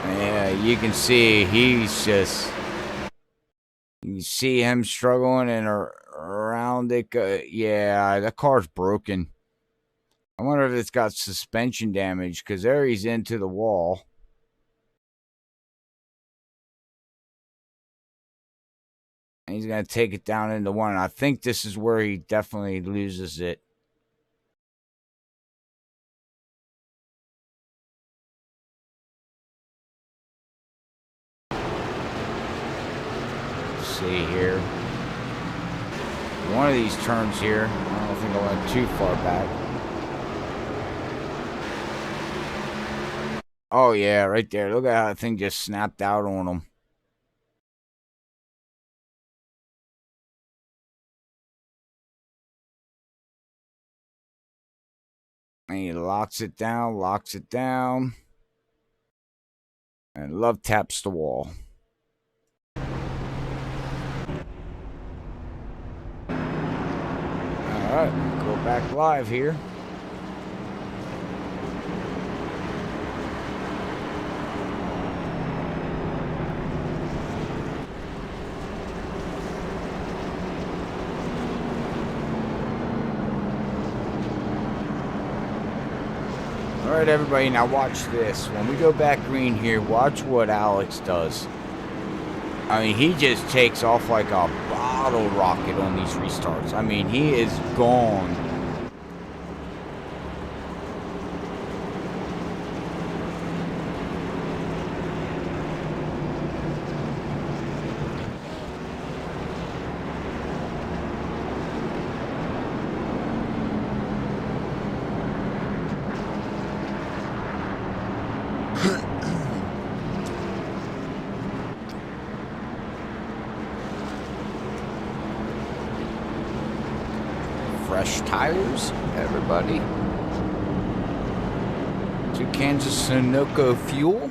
Yeah, you can see he's just... You see him struggling and around it. Yeah, that car's broken. I wonder if it's got suspension damage, because there he's into the wall. And he's going to take it down into one. I think this is where he definitely loses it. Let's see here. One of these turns here. I don't think I went too far back. Oh, yeah, right there. Look at how that thing just snapped out on him. And he locks it down, and love taps the wall. Alright, go back live here. Alright everybody, now watch this. When we go back green here, watch what Alex does. I mean, he just takes off like a bottle rocket on these restarts. I mean, he is gone. Fresh tires, everybody. 2 cans of Sunoco fuel.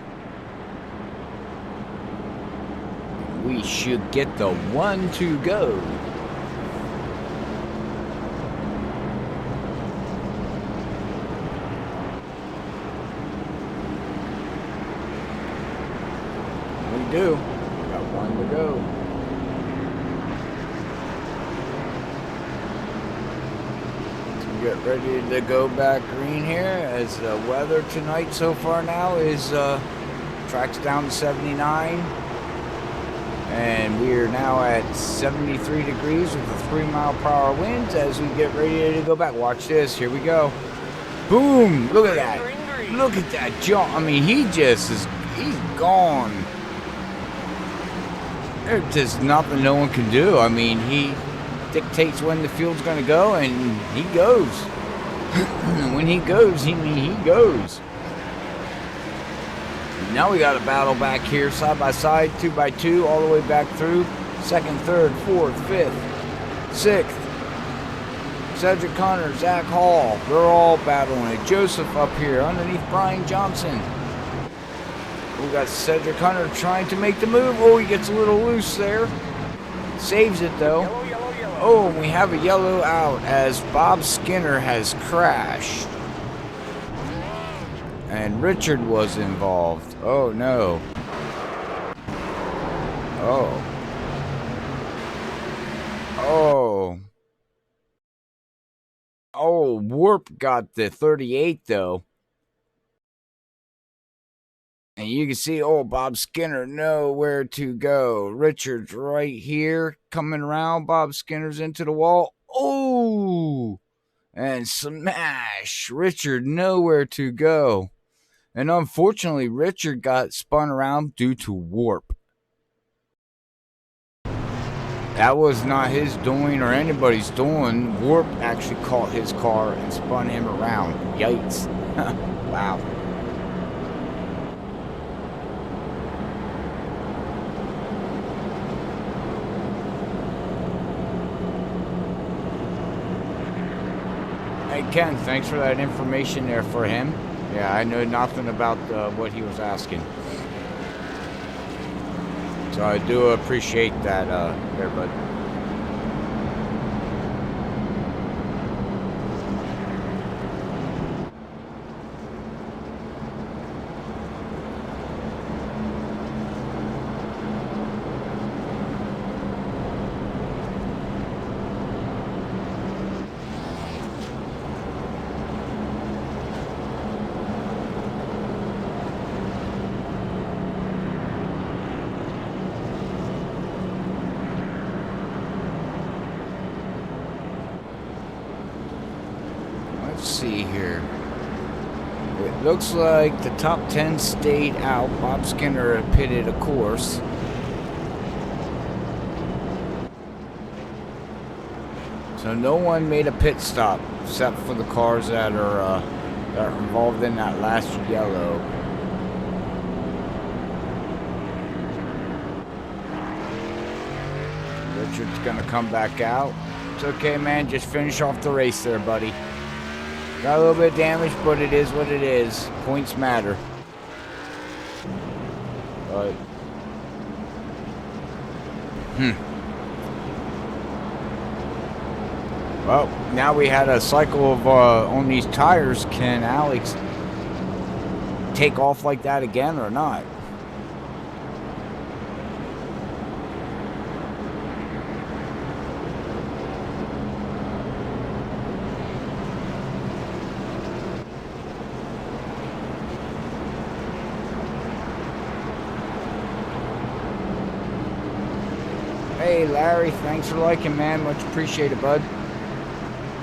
we should get the 1 to go. We do. Got 1 to go. Get ready to go back green here, as the weather tonight so far now is tracks down to 79, and we are now at 73 degrees with a 3-mile-per-hour winds as we get ready to go back. Watch this, here we go. Boom! Look at that. Look at that jump. I mean, he's gone. There's just nothing no one can do. I mean, he dictates when the field's going to go, and he goes. When he goes, he goes. Now we got a battle back here, side by side, 2 by 2, all the way back through. 2nd, 3rd, 4th, 5th, 6th. Cedric Connor, Zach Hall, they're all battling it. Joseph up here underneath Brian Johnson. We got Cedric Hunter trying to make the move. Oh, he gets a little loose there. Saves it though. Oh, and we have a yellow out as Bob Skinner has crashed. And Richard was involved. Oh no. Oh. Oh. Oh, Warp got the 38 though. And you can see, oh, Bob Skinner, nowhere to go. Richard's right here, coming around. Bob Skinner's into the wall. Oh! And smash. Richard, nowhere to go. And unfortunately, Richard got spun around due to Warp. That was not his doing or anybody's doing. Warp actually caught his car and spun him around. Yikes. Wow. Hey Ken, thanks for that information there for him. Yeah, I know nothing about what he was asking. So I do appreciate that there, bud. Let's see here. It looks like the top 10 stayed out. Bob Skinner pitted, of course. So no one made a pit stop except for the cars that are involved in that last yellow. Richard's gonna come back out. It's okay, man. Just finish off the race there, buddy. Got a little bit of damage, but it is what it is. Points matter. But well, now we had a cycle of on these tires. Can Alex take off like that again or not? Hey Larry, thanks for liking, man. Much appreciated, bud.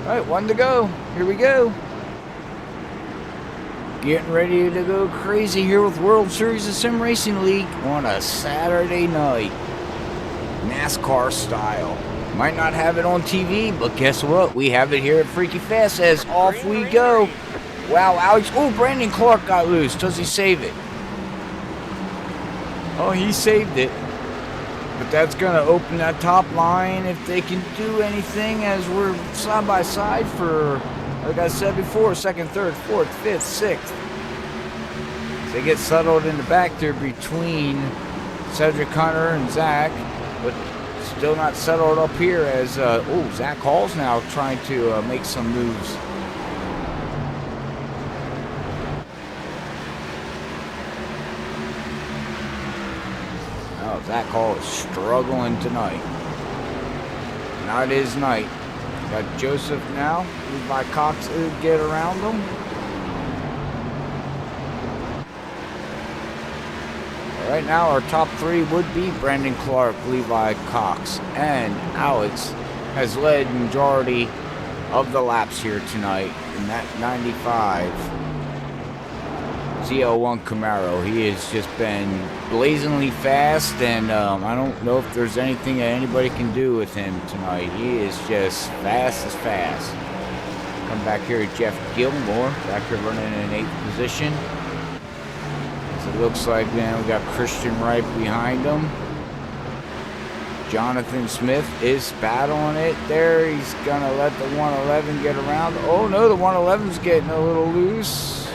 Alright, 1 to go. Here we go. Getting ready to go crazy here with World Series of Sim Racing League on a Saturday night. NASCAR style. Might not have it on TV, but guess what? We have it here at Freaky Fast as off we go. Wow, Alex. Oh, Brandon Clark got loose. Does he save it? Oh, he saved it. But that's going to open that top line if they can do anything, as we're side by side for, like I said before, 2nd, 3rd, 4th, 5th, 6th. They get settled in the back there between Cedric Hunter and Zach, but still not settled up here as, Zach Hall's now trying to make some moves. Oh, Zach Hall is struggling tonight. Not his night. Got Joseph now. Levi Cox to get around him. Right now, our top three would be Brandon Clark, Levi Cox, and Alex has led majority of the laps here tonight in that 95 ZL1 Camaro. He has just been blazingly fast, and I don't know if there's anything that anybody can do with him tonight. He is just fast as fast. Come back here to Jeff Gilmore, back here running in 8th position. It looks like, man, we got Christian Wright behind him. Jonathan Smith is battling it there. He's gonna let the 111 get around. Oh no, the 111's getting a little loose.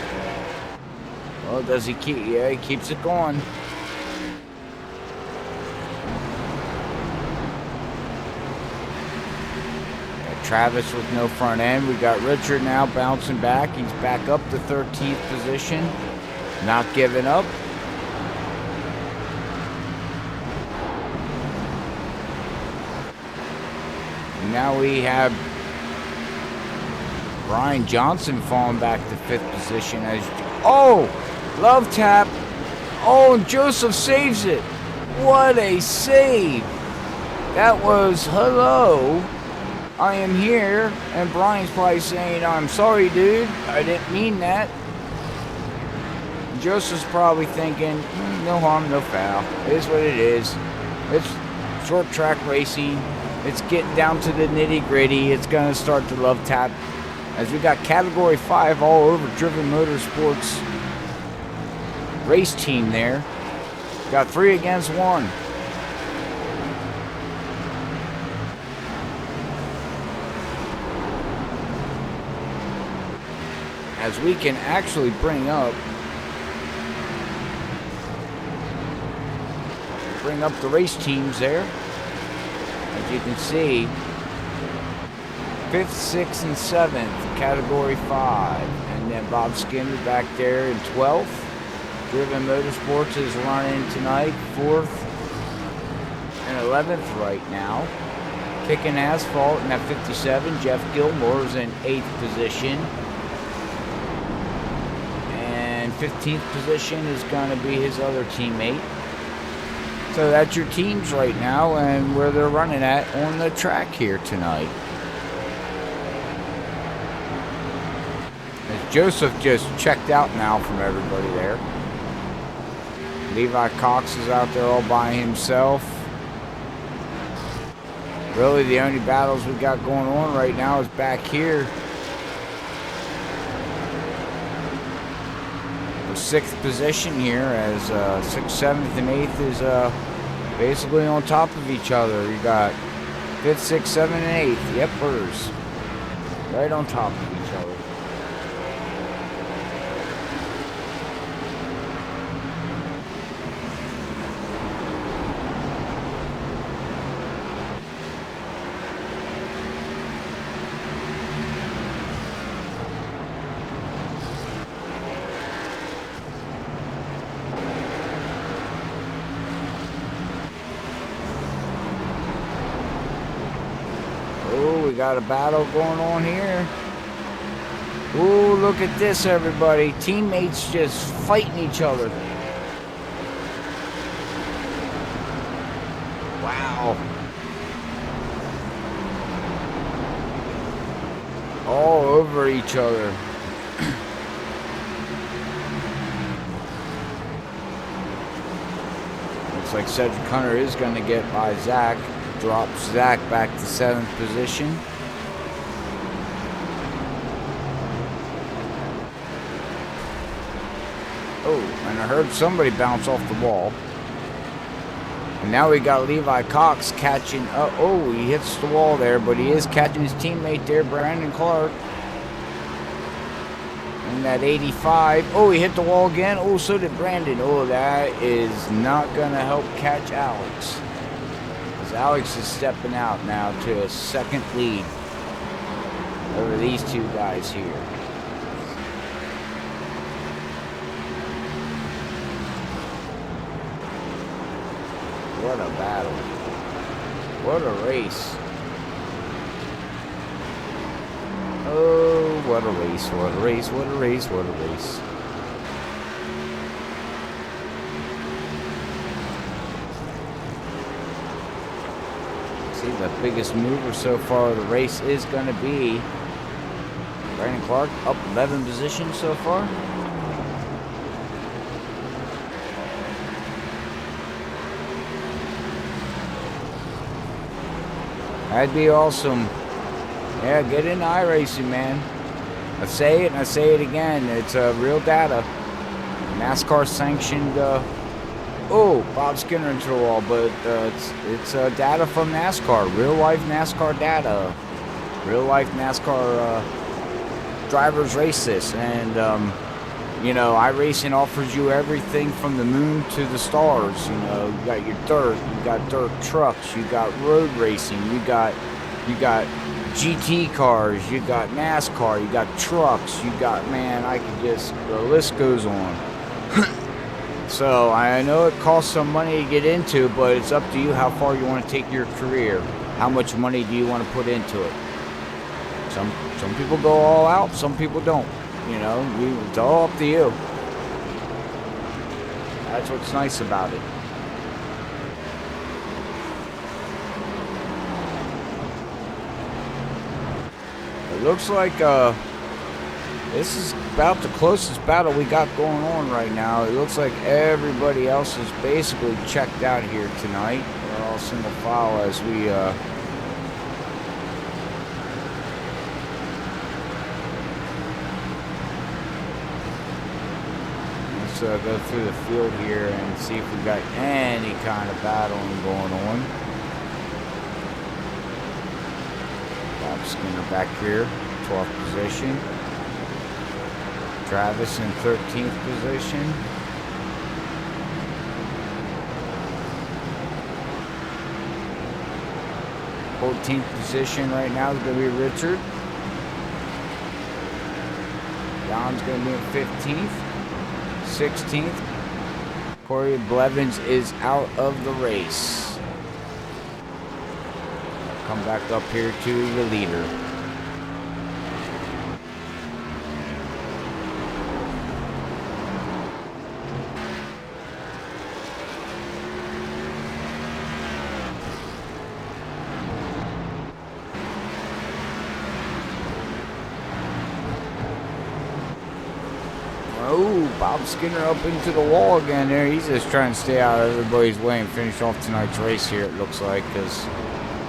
Well, does he keep? Yeah, he keeps it going. Got Travis with no front end. We got Richard now bouncing back. He's back up to 13th position. Not giving up. Now we have Brian Johnson falling back to 5th position as love tap. Oh, and Joseph saves it. What a save. That was hello. I am here, and Brian's probably saying, I'm sorry, dude. I didn't mean that. Joseph's probably thinking, no harm, no foul. It is what it is. It's short track racing. It's getting down to the nitty gritty. It's going to start to love tap. As we got category 5 all over Driven Motorsports race team there. Got 3 against 1. As we can actually bring up the race teams there. As you can see, 5th, 6th, and 7th, category 5. And then Bob Skinner back there in 12th. Driven Motorsports is running tonight, 4th and 11th right now. Kicking Asphalt in that 57. Jeff Gilmore is in 8th position. And 15th position is going to be his other teammate. So that's your teams right now and where they're running at on the track here tonight. As Joseph just checked out now from everybody there. Levi Cox is out there all by himself. Really the only battles we got going on right now is back here. The 6th position here as 6th, 7th, and 8th is basically on top of each other. You got 5th, 6th, 7th, and 8th. Yepers. Right on top of each other. Got a battle going on here. Ooh, look at this, everybody. Teammates just fighting each other. Wow. All over each other. Looks like Cedric Hunter is going to get by Zach. Drops Zach back to 7th position. Oh, and I heard somebody bounce off the wall. And now we got Levi Cox catching up. Oh, he hits the wall there, but he is catching his teammate there, Brandon Clark. in that 85. Oh, he hit the wall again. Oh, so did Brandon. Oh, that is not going to help catch Alex. Because Alex is stepping out now to a second lead over these two guys here. What a battle. What a race. Oh, what a race, what a race, what a race, what a race. See, the biggest mover so far of the race is going to be Brandon Clark, up 11 positions so far. That'd be awesome. Yeah, get into iRacing, man. I say it and I say it again. It's real data. NASCAR sanctioned. Oh, Bob Skinner into the wall, but it's data from NASCAR. Real life NASCAR data. Real life NASCAR drivers race this, and you know, iRacing offers you everything from the moon to the stars. You know, you got your dirt, you got dirt trucks, you got road racing, you got GT cars, you got NASCAR, you got trucks, you got, man, I could just, the list goes on. So I know it costs some money to get into, but it's up to you how far you want to take your career. How much money do you want to put into it? Some people go all out, some people don't. You know, it's all up to you. That's what's nice about it. It looks like this is about the closest battle we got going on right now. It looks like everybody else is basically checked out here tonight. We're all single file as we go through the field here and see if we got any kind of battling going on. Bob Skinner back here, 12th position. Travis in 13th position. Fourteenth position right now is going to be Richard. Don's going to be in 15th. 16th, Corey Blevins is out of the race. Come back up here to the leader. Oh, Bob Skinner up into the wall again there. He's just trying to stay out of everybody's way and finish off tonight's race here, it looks like, because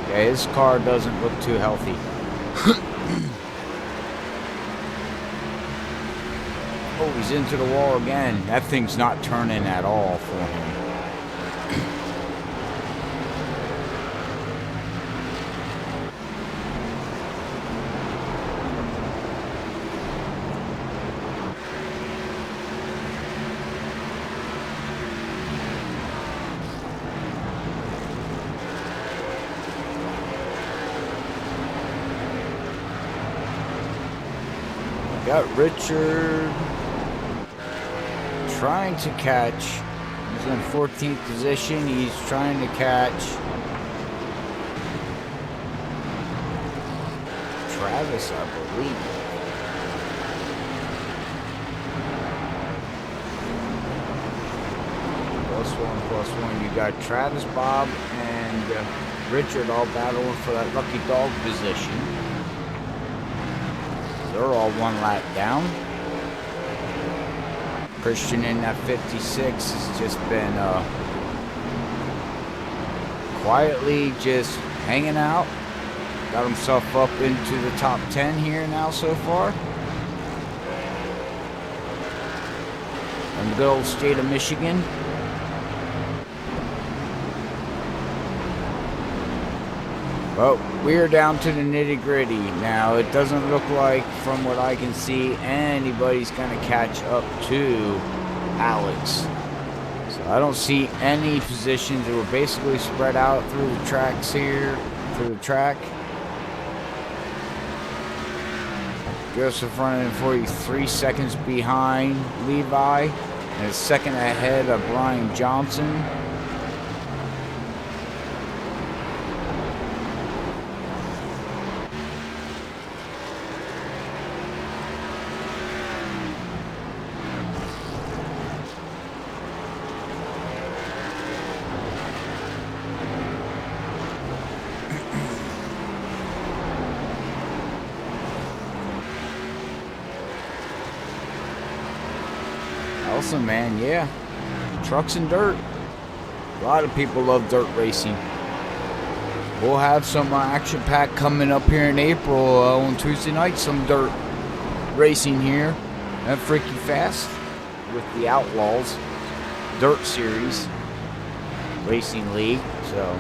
yeah, his car doesn't look too healthy. Oh, he's into the wall again. That thing's not turning at all for him. Got Richard trying to catch. He's in 14th position. He's trying to catch Travis, I believe. +1. You got Travis, Bob, and Richard all battling for that lucky dog position. They're all one lap down. Christian in that 56 has just been quietly just hanging out. Got himself up into the top 10 here now so far. In the good old state of Michigan. But we're down to the nitty gritty now. It doesn't look like, from what I can see, anybody's going to catch up to Alex. So I don't see any positions. We're basically spread out through the tracks here, through the track. Joseph running for you 3 seconds behind Levi, and a second ahead of Brian Johnson. Awesome, man. Yeah, trucks and dirt. A lot of people love dirt racing. We'll have some action pack coming up here in April on Tuesday night. Some dirt racing here at Freaky Fast with the Outlaws Dirt Series Racing League. So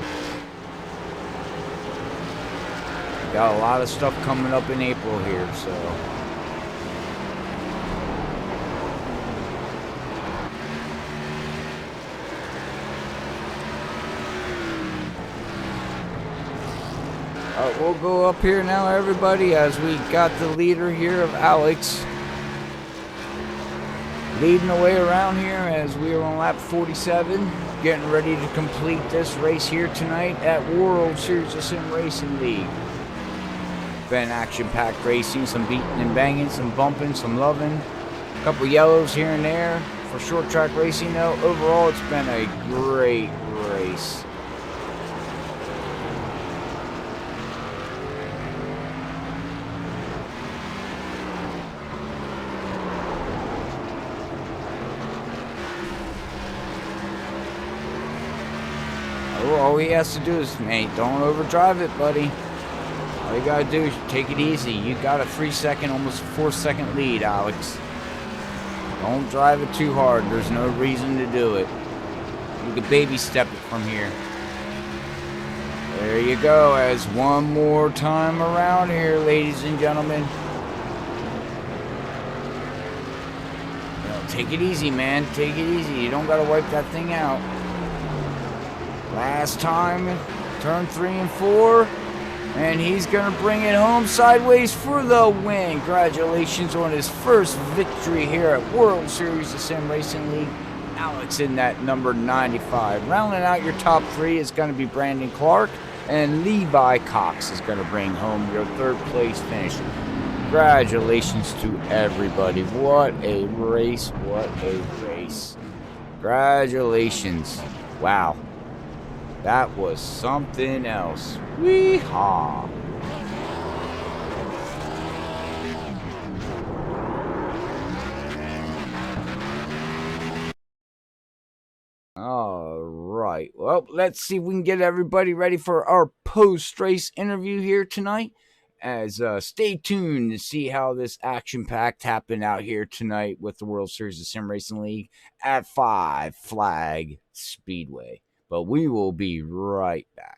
got a lot of stuff coming up in April here. So. We'll go up here now, everybody, as we got the leader here of Alex leading the way around here as we are on lap 47, getting ready to complete this race here tonight at World Series of Sim Racing League. Been action-packed racing, some beating and banging, some bumping, some loving, a couple yellows here and there for short track racing. Though overall, it's been a great race. All he has to do is, mate, don't overdrive it, buddy. All you gotta do is take it easy. You got a 3 second, almost 4 second lead, Alex. Don't drive it too hard. There's no reason to do it. You can baby step it from here. There you go. As one more time around here, ladies and gentlemen. You know, take it easy, man. Take it easy. You don't gotta wipe that thing out. Last time, turn 3 and 4, and he's gonna bring it home sideways for the win. Congratulations on his first victory here at World Series of Sim Racing League. Alex in that number 95. Rounding out your top 3 is gonna be Brandon Clark, and Levi Cox is gonna bring home your 3rd place finish. Congratulations to everybody. What a race, what a race. Congratulations. Wow. That was something else. Wee-haw. All right. Well, let's see if we can get everybody ready for our post-race interview here tonight. As stay tuned to see how this action-packed happened out here tonight with the World Series of Sim Racing League at 5 Flag Speedway. But we will be right back.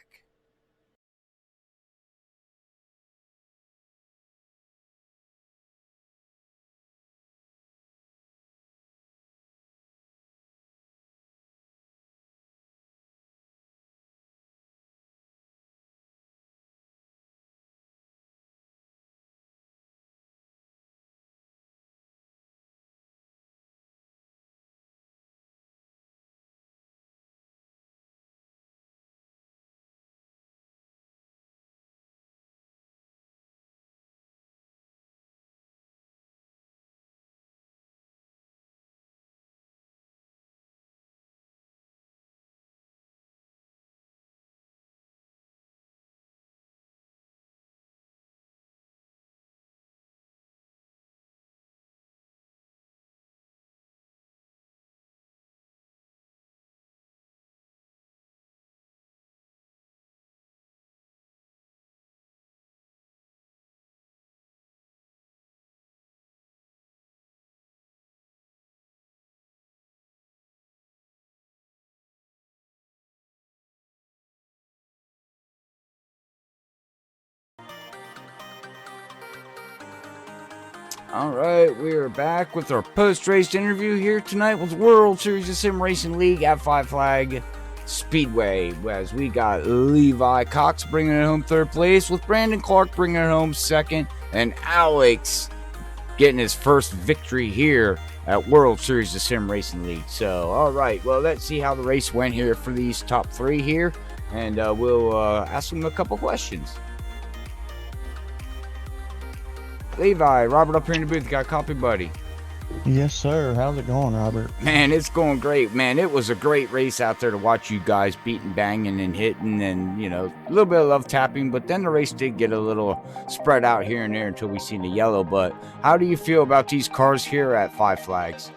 All right, we are back with our post-race interview here tonight with World Series of Sim Racing League at Five Flag Speedway, as we got Levi Cox bringing it home third place, with Brandon Clark bringing it home second, and Alex getting his first victory here at World Series of Sim Racing League. So, all right, well, let's see how the race went here for these top three here, and we'll ask them a couple questions. Levi, Robert up here in the booth. Got a copy, buddy? Yes, sir. How's it going, Robert? Man, it's going great, man. It was a great race out there to watch you guys beating, banging, and hitting, and, you know, a little bit of love tapping, but then the race did get a little spread out here and there until we seen the yellow. But how do you feel about these cars here at Five Flags?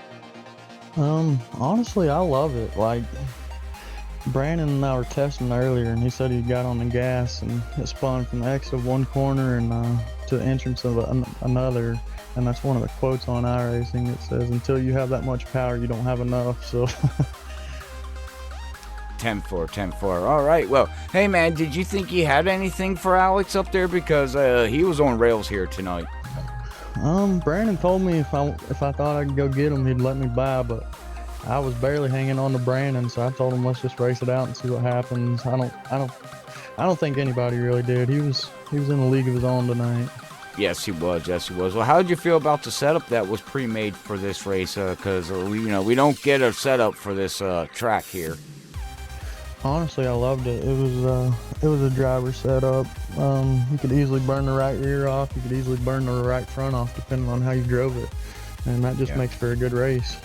Honestly, I love it. Like, Brandon and I were testing earlier, and he said he got on the gas, and it spun from the exit of one corner and to the entrance of another. And that's one of the quotes on iRacing. It says, until you have that much power, you don't have enough. So 10-4, 10-4. All right. Well, hey, man, did you think you had anything for Alex up there? Because he was on rails here tonight. Brandon told me if I thought I could go get him, he'd let me by, but I was barely hanging on to Brandon, so I told him let's just race it out and see what happens. I don't think anybody really did. He was in a league of his own tonight. Yes, he was. Yes, he was. Well, how did you feel about the setup that was pre-made for this race? Because we don't get a setup for this track here. Honestly, I loved it. It was a driver setup. You could easily burn the right rear off. You could easily burn the right front off, depending on how you drove it, and that just makes for a good race.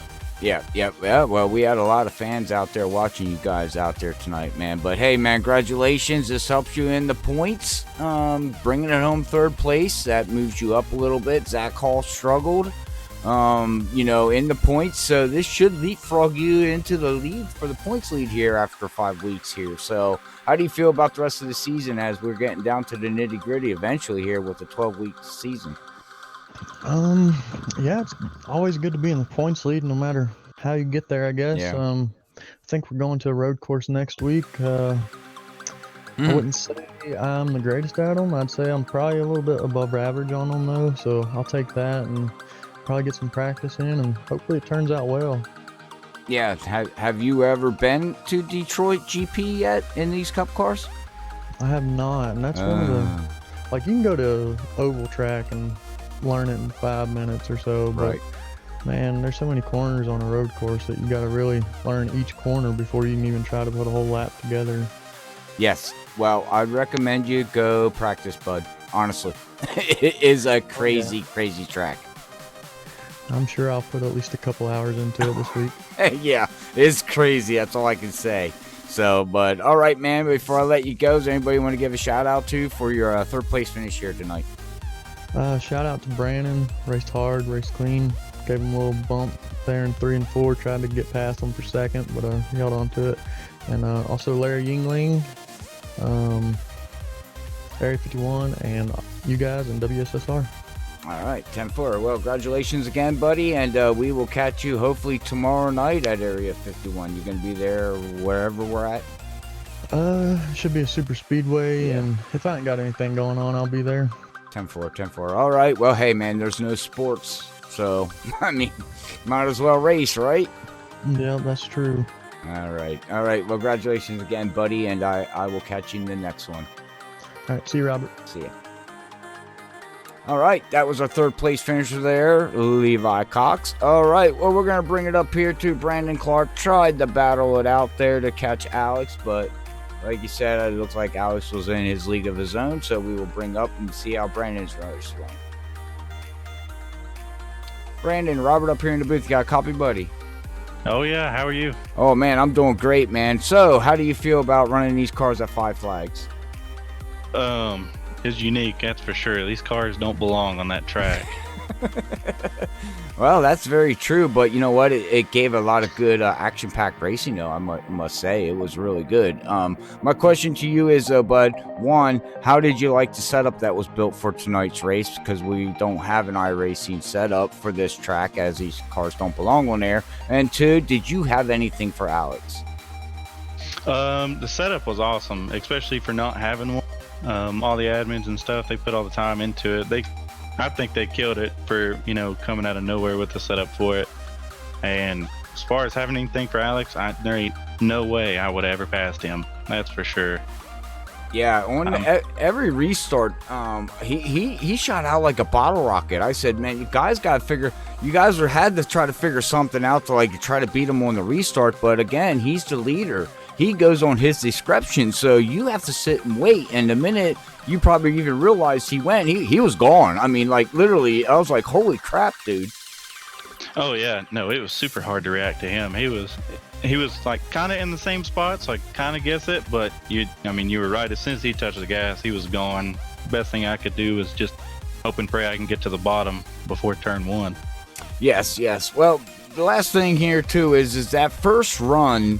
Yeah. Well, we had a lot of fans out there watching you guys out there tonight, man. But hey, man, congratulations. This helps you in the points. Bringing it home third place. That moves you up a little bit. Zach Hall struggled, in the points. So this should leapfrog you into the lead for the points lead here after 5 weeks here. So how do you feel about the rest of the season as we're getting down to the nitty gritty eventually here with the 12-week season? Yeah, it's always good to be in the points lead no matter how you get there, I guess. Yeah. I think we're going to a road course next week. I wouldn't say I'm the greatest at them. I'd say I'm probably a little bit above average on them, though, so I'll take that and probably get some practice in, and hopefully it turns out well. Yeah, have you ever been to Detroit GP yet in these Cup cars? I have not, and that's one of the... Like, you can go to oval track and learn it in 5 minutes or so, but right. Man, there's so many corners on a road course that you got to really learn each corner before you can even try to put a whole lap together. Yes, well, I'd recommend you go practice, bud. Honestly, it is a crazy track. I'm sure I'll put at least a couple hours into it this week. Yeah, it's crazy. That's all I can say. So, but all right, man, before I let you go, does anybody want to give a shout out to for your third place finish here tonight? Shout out to Brandon. Raced hard, raced clean. Gave him a little bump there in 3 and 4. Tried to get past him for second, but he held on to it. And also Larry Yingling, Area 51, and you guys in WSSR. All right, 10-4. Well, congratulations again, buddy, and we will catch you hopefully tomorrow night at Area 51. You're going to be there wherever we're at? Should be a super speedway, and if I ain't got anything going on, I'll be there. 10-4. All right. Well, hey, man, there's no sports, so, I mean, might as well race, right? Yeah, that's true. All right. Well, congratulations again, buddy, and I will catch you in the next one. All right, see you, Robert. See ya. All right, that was our third place finisher there, Levi Cox. All right, well, we're going to bring it up here to Brandon Clark. Tried to battle it out there to catch Alex, but like you said, it looks like Alex was in his league of his own, so we will bring up and see how Brandon's race went. Brandon, Robert up here in the booth. You got a copy, buddy? Oh, yeah. How are you? Oh, man, I'm doing great, man. So, how do you feel about running these cars at Five Flags? It's unique, that's for sure. These cars don't belong on that track. Well, that's very true, but you know what? It gave a lot of good action-packed racing, though, I must say. It was really good. My question to you is, bud, one, how did you like the setup that was built for tonight's race? Because we don't have an iRacing setup for this track, as these cars don't belong on there. And two, did you have anything for Alex? The setup was awesome, especially for not having one. All the admins and stuff, they put all the time into it. They I think they killed it for, coming out of nowhere with the setup for it. And as far as having anything for Alex, there ain't no way I would have ever passed him. That's for sure. Yeah, on every restart, he shot out like a bottle rocket. I said, man, you guys had to try to figure something out to like try to beat him on the restart. But again, he's the leader. He goes on his description, so you have to sit and wait. And the minute you probably even realized he went, he was gone. I mean, like literally, I was like, holy crap, dude. Oh yeah, no, it was super hard to react to him. He was like kind of in the same spot, so I kind of guess it. But you were right. As soon as he touched the gas, he was gone. Best thing I could do was just hope and pray I can get to the bottom before turn 1. Yes. Well, the last thing here too is that first run.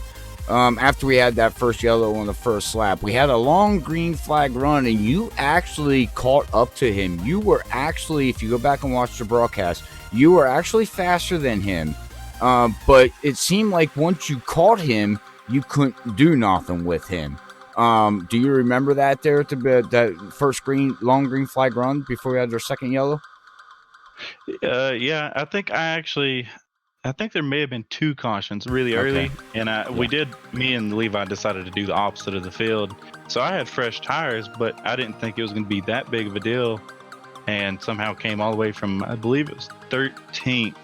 After we had that first yellow on the first lap, we had a long green flag run, and you actually caught up to him. You were actually, if you go back and watch the broadcast, you were actually faster than him. But it seemed like once you caught him, you couldn't do nothing with him. Do you remember that there at that first long green flag run before we had our second yellow? Yeah, I think there may have been 2 cautions really early, and me and Levi decided to do the opposite of the field. So I had fresh tires, but I didn't think it was going to be that big of a deal, and somehow came all the way from, I believe it was 13th.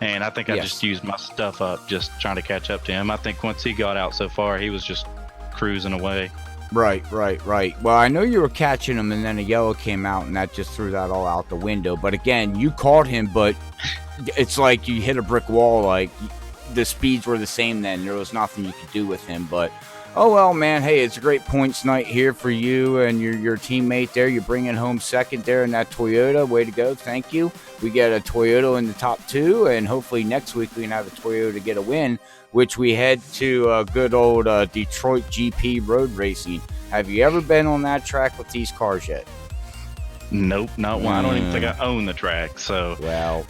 And I think I just used my stuff up, just trying to catch up to him. I think once he got out so far, he was just cruising away. Right. Well, I know you were catching him, and then a yellow came out, and that just threw that all out the window. But again, you caught him, but it's like you hit a brick wall. Like the speeds were the same then. There was nothing you could do with him. But oh well, man. Hey, it's a great points night here for you and your teammate there. You're bringing home second there in that Toyota. Way to go. Thank you. We get a Toyota in the top 2, and hopefully next week we can have a Toyota get a win, which we head to good old Detroit GP road racing. Have you ever been on that track with these cars yet? Nope, not one. I don't even think I own the track, so well,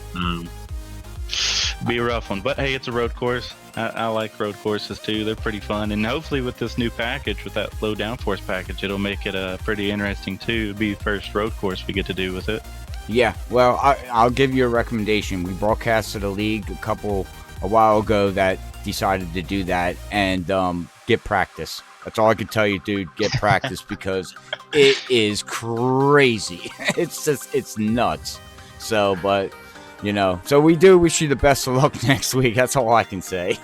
be a rough one. But hey, it's a road course. I like road courses too. They're pretty fun, and hopefully with this new package, with that low downforce package, it'll make it pretty interesting too. It'll be the first road course we get to do with it. Yeah, well, I'll give you a recommendation. We broadcasted a league a while ago that decided to do that, and get practice. That's all I can tell you, dude. Get practice because it is crazy. It's nuts. So, but so we wish you the best of luck next week. That's all I can say.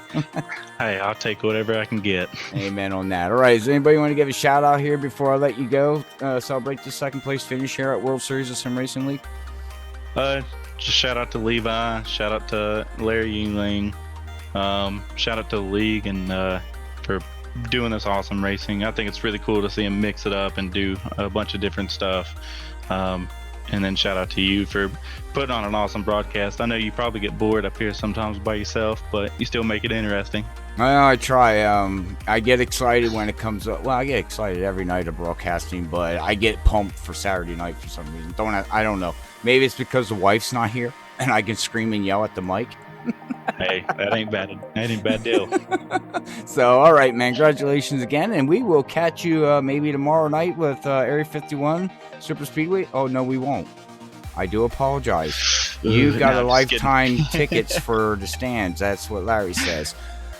Hey, I'll take whatever I can get. Amen on that. All right, does anybody want to give a shout out here before I let you go? Celebrate the second place finish here at World Series of Sim Racing League. Just shout out to Levi. Shout out to Larry Yingling. Shout out to the league and for doing this awesome racing. I think it's really cool to see him mix it up and do a bunch of different stuff. And then shout out to you for putting on an awesome broadcast. I know you probably get bored up here sometimes by yourself, but you still make it interesting. I try. I get excited when it comes up. Well, I get excited every night of broadcasting, but I get pumped for Saturday night for some reason. I don't know. Maybe it's because the wife's not here and I can scream and yell at the mic. Hey, that ain't bad. That ain't a bad deal. So, all right, man. Congratulations again, and we will catch you maybe tomorrow night with Area 51 Super Speedway. Oh no, we won't. I do apologize. You got a lifetime tickets for the stands. That's what Larry says.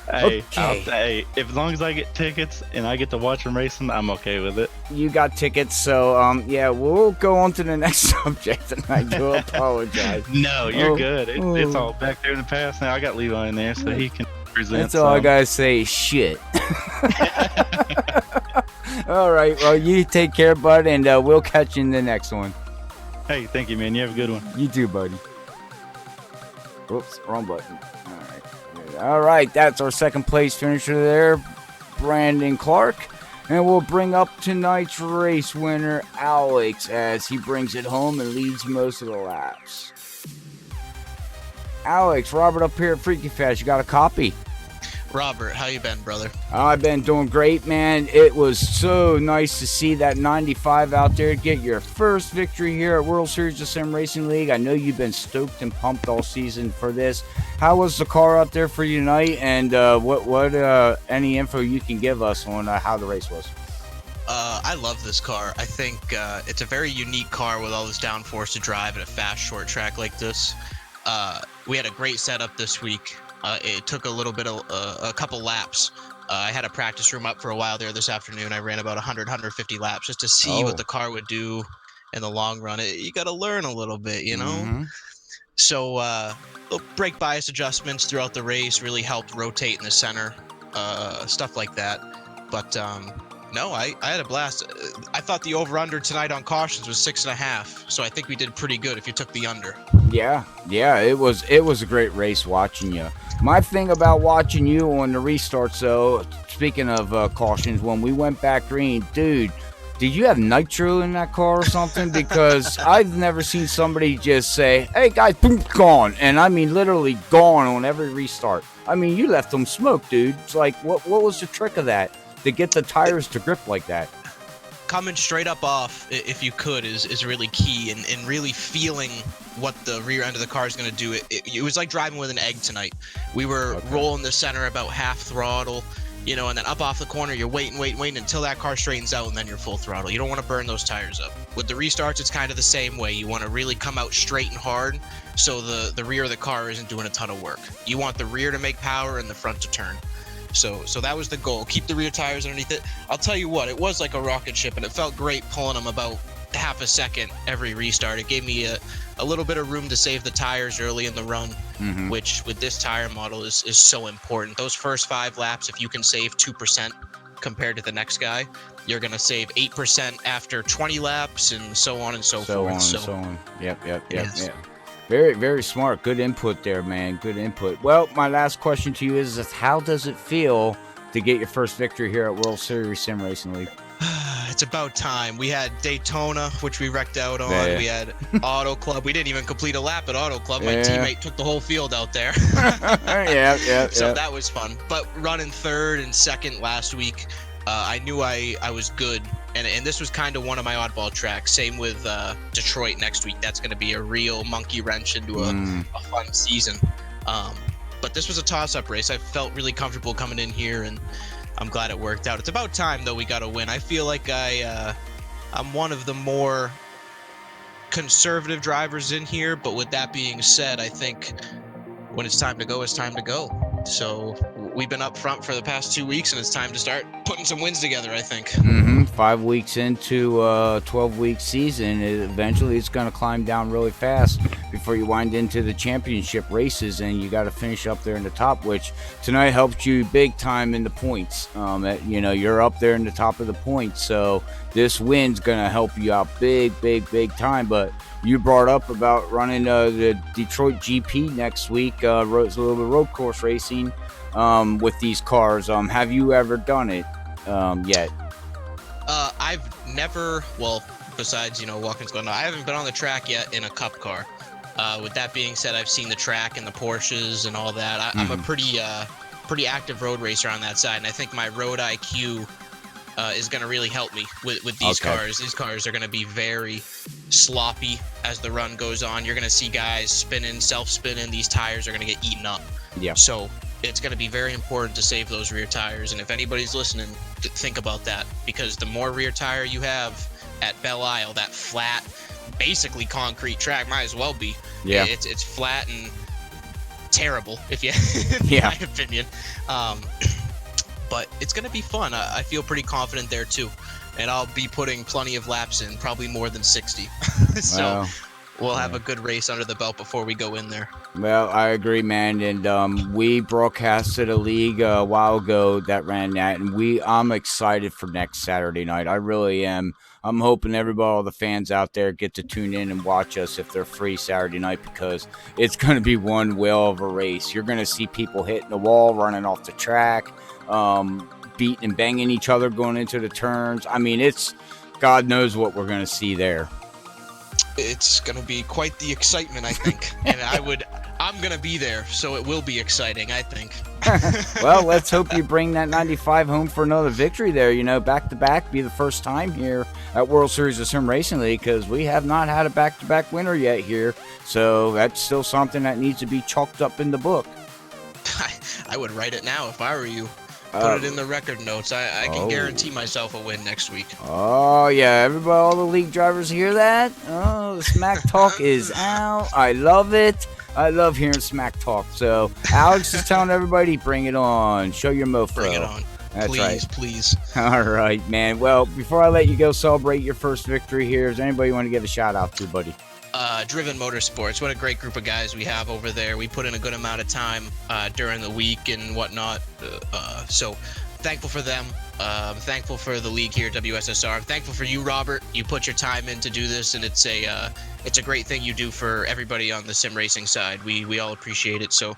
Hey, okay. If as long as I get tickets and I get to watch them racing, I'm okay with it. You got tickets, so yeah, we'll go on to the next subject, and I do apologize. No, you're good. It's all back there in the past now. I got Levi in there, so he can present. That's all I gotta say. Shit. All right, well, you take care, bud, and we'll catch you in the next one. Hey, thank you, man. You have a good one. You too, buddy. Oops, wrong button. All right, that's our second place finisher there, Brandon Clark. And we'll bring up tonight's race winner, Alex, as he brings it home and leads most of the laps. Alex, Robert up here at Freaky Fast, you got a copy? Robert, how you been, brother? I've been doing great, man. It was so nice to see that 95 out there get your first victory here at World Series of Sim Racing League. I know you've been stoked and pumped all season for this. How was the car out there for you tonight? And what any info you can give us on how the race was? I I love this car. I think it's a very unique car with all this downforce to drive at a fast short track like this. We had a great setup this week. It took a couple laps. I had a practice room up for a while there this afternoon. I ran about 150 laps just to see what the car would do in the long run. You got to learn a little bit, you know? Mm-hmm. So brake bias adjustments throughout the race really helped rotate in the center, stuff like that. But no, I had a blast. I thought the over-under tonight on cautions was 6.5, so I think we did pretty good if you took the under. Yeah, it was a great race watching you. My thing about watching you on the restarts, though, speaking of cautions, when we went back green, dude, did you have nitro in that car or something? Because I've never seen somebody just say, hey guys, boom, gone. And I mean literally gone on every restart. I mean, you left them smoke, dude. It's like, what was the trick of that to get the tires to grip like that? Coming straight up off, if you could, is really key, and really feeling what the rear end of the car is going to do. It was like driving with an egg tonight. We were rolling the center about half throttle, you know, and then up off the corner, you're waiting until that car straightens out, and then you're full throttle. You don't want to burn those tires up. With the restarts, it's kind of the same way. You want to really come out straight and hard, so the rear of the car isn't doing a ton of work. You want the rear to make power and the front to turn. So that was the goal. Keep the rear tires underneath it. I'll tell you what, it was like a rocket ship, and it felt great pulling them about half a second every restart. It gave me a little bit of room to save the tires early in the run, which with this tire model is so important. Those first 5 laps, if you can save 2% compared to the next guy, you're going to save 8% after 20 laps, and so on and so forth. So on. Yep. Yes. Yeah. Very, very smart. Good input there, man. Good input. Well, my last question to you is how does it feel to get your first victory here at World Series Sim Racing League? It's about time. We had Daytona, which we wrecked out on. Yeah. We had Auto Club. We didn't even complete a lap at Auto Club. My teammate took the whole field out there. So that was fun. But running third and second last week, I knew I was good. And this was kind of one of my oddball tracks. Same with Detroit next week. That's going to be a real monkey wrench into a fun season. But this was a toss-up race. I felt really comfortable coming in here, and I'm glad it worked out. It's about time, though, we got to win. I feel like I'm one of the more conservative drivers in here. But with that being said, I think when it's time to go, it's time to go. So we've been up front for the past 2 weeks, and it's time to start putting some wins together, I think. 5 weeks into a 12-week season, eventually it's going to climb down really fast before you wind into the championship races, and you got to finish up there in the top, which tonight helped you big time in the points. You're up there in the top of the points, so this win's going to help you out big time. But you brought up about running the Detroit GP next week, a little bit of road course racing with these cars. Have you ever done it yet? I've never, besides, walking squad, no, I haven't been on the track yet in a cup car. With that being said, I've seen the track and the Porsches and all that. I'm a pretty active road racer on that side, and I think my road IQ is going to really help me with these cars. These cars are going to be very sloppy as the run goes on. You're going to see guys spinning, self-spinning. These tires are going to get eaten up. Yeah. So it's going to be very important to save those rear tires. And if anybody's listening, think about that, because the more rear tire you have at Belle Isle, that flat, basically concrete track, might as well be. Yeah. It's flat and terrible, if you, in my opinion. But it's going to be fun. I feel pretty confident there too. And I'll be putting plenty of laps in, probably more than 60. So we'll have a good race under the belt before we go in there. Well, I agree, man. And we broadcasted a league a while ago that ran that, and I'm excited for next Saturday night. I really am. I'm hoping all the fans out there get to tune in and watch us if they're free Saturday night, because it's going to be one whale of a race. You're going to see people hitting the wall, running off the track, beating and banging each other going into the turns. I mean, it's God knows what we're going to see there. It's going to be quite the excitement, I think. And I'm going to be there, so it will be exciting, I think. Well, let's hope you bring that 95 home for another victory there. Back-to-back, be the first time here at World Series of Sim Racing League, because we have not had a back-to-back winner yet here. So that's still something that needs to be chalked up in the book. I would write it now if I were you. Put it in the record notes. I can Oh. guarantee myself a win next week. Oh, yeah. Everybody, all the league drivers hear that? Oh, the smack talk is out. I love it. I love hearing smack talk. So, Alex is telling everybody, bring it on. Show your mofo. Bring it on. That's Please, right. please. All right, man. Well, before I let you go celebrate your first victory here, is anybody you want to give a shout out to, buddy? Driven Motorsports. What a great group of guys we have over there. We put in a good amount of time during the week and whatnot. So thankful for them. Thankful for the league here at WSSR. I'm thankful for you, Robert. You put your time in to do this, and it's a great thing you do for everybody on the sim racing side. We all appreciate it. So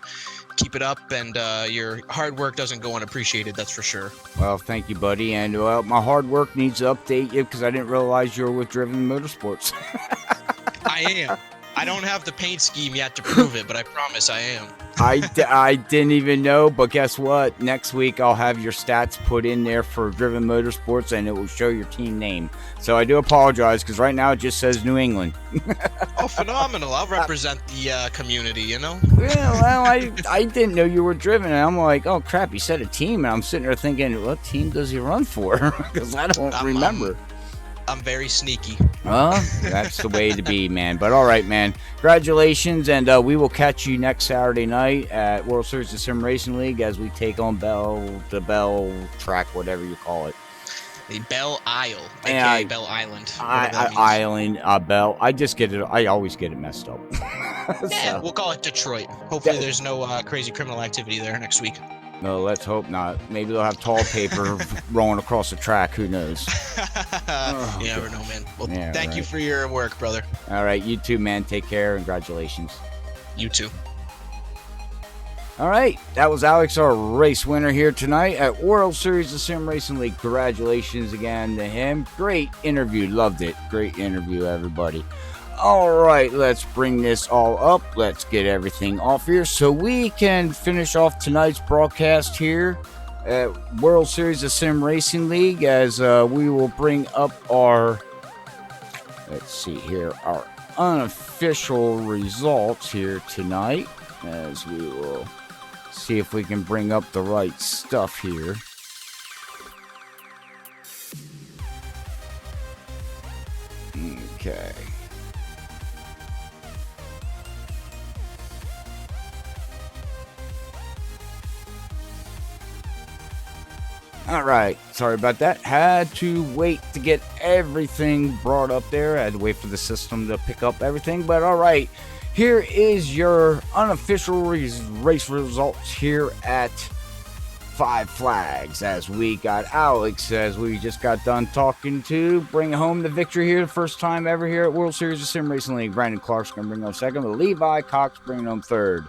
keep it up, and your hard work doesn't go unappreciated, that's for sure. Well, thank you, buddy. And, well, my hard work needs to update you because I didn't realize you were with Driven Motorsports. I am. I don't have the paint scheme yet to prove it, but I promise I am. I didn't even know, but guess what? Next week I'll have your stats put in there for Driven Motorsports, and it will show your team name. So I do apologize because right now it just says New England. Oh, phenomenal! I'll represent the community. You know. Yeah, well, I didn't know you were Driven, and I'm like, oh crap, he said a team, and I'm sitting there thinking, what team does he run for? Because I don't remember. I'm very sneaky. Well, that's the way to be, man. But all right, man. Congratulations, and we will catch you next Saturday night at World Series of Sim Racing League as we take on the Bell track, whatever you call it. The Bell Isle, Yeah, aka Bell Island. Bell. I just get it. I always get it messed up. Yeah, So, we'll call it Detroit. Hopefully, there's no crazy criminal activity there next week. no, let's hope not. Maybe they'll have tall paper rolling across the track. Who knows? You never know, man. Well, Yeah, thank you right. for your work, brother. All right, you too, man. Take care. Congratulations. You too. All right, that was Alex, our race winner here tonight at World Series of Sim Racing League. Congratulations again to him. Great interview. Loved it. Great interview, everybody. All right, let's bring this all up. Let's get everything off here so we can finish off tonight's broadcast here at World Series of Sim Racing League as we will bring up our, let's see here, our unofficial results here tonight as we will see if we can bring up the right stuff here. Okay. All right, sorry about that. Had to wait to get everything brought up there. I had to wait for the system to pick up everything, but all right. Here is your unofficial race results here at Five Flags as we got Alex, as we just got done talking to, bring home the victory here, the first time ever here at World Series of Sim Racing League. Brandon Clark's going to bring home second, with Levi Cox bringing home third.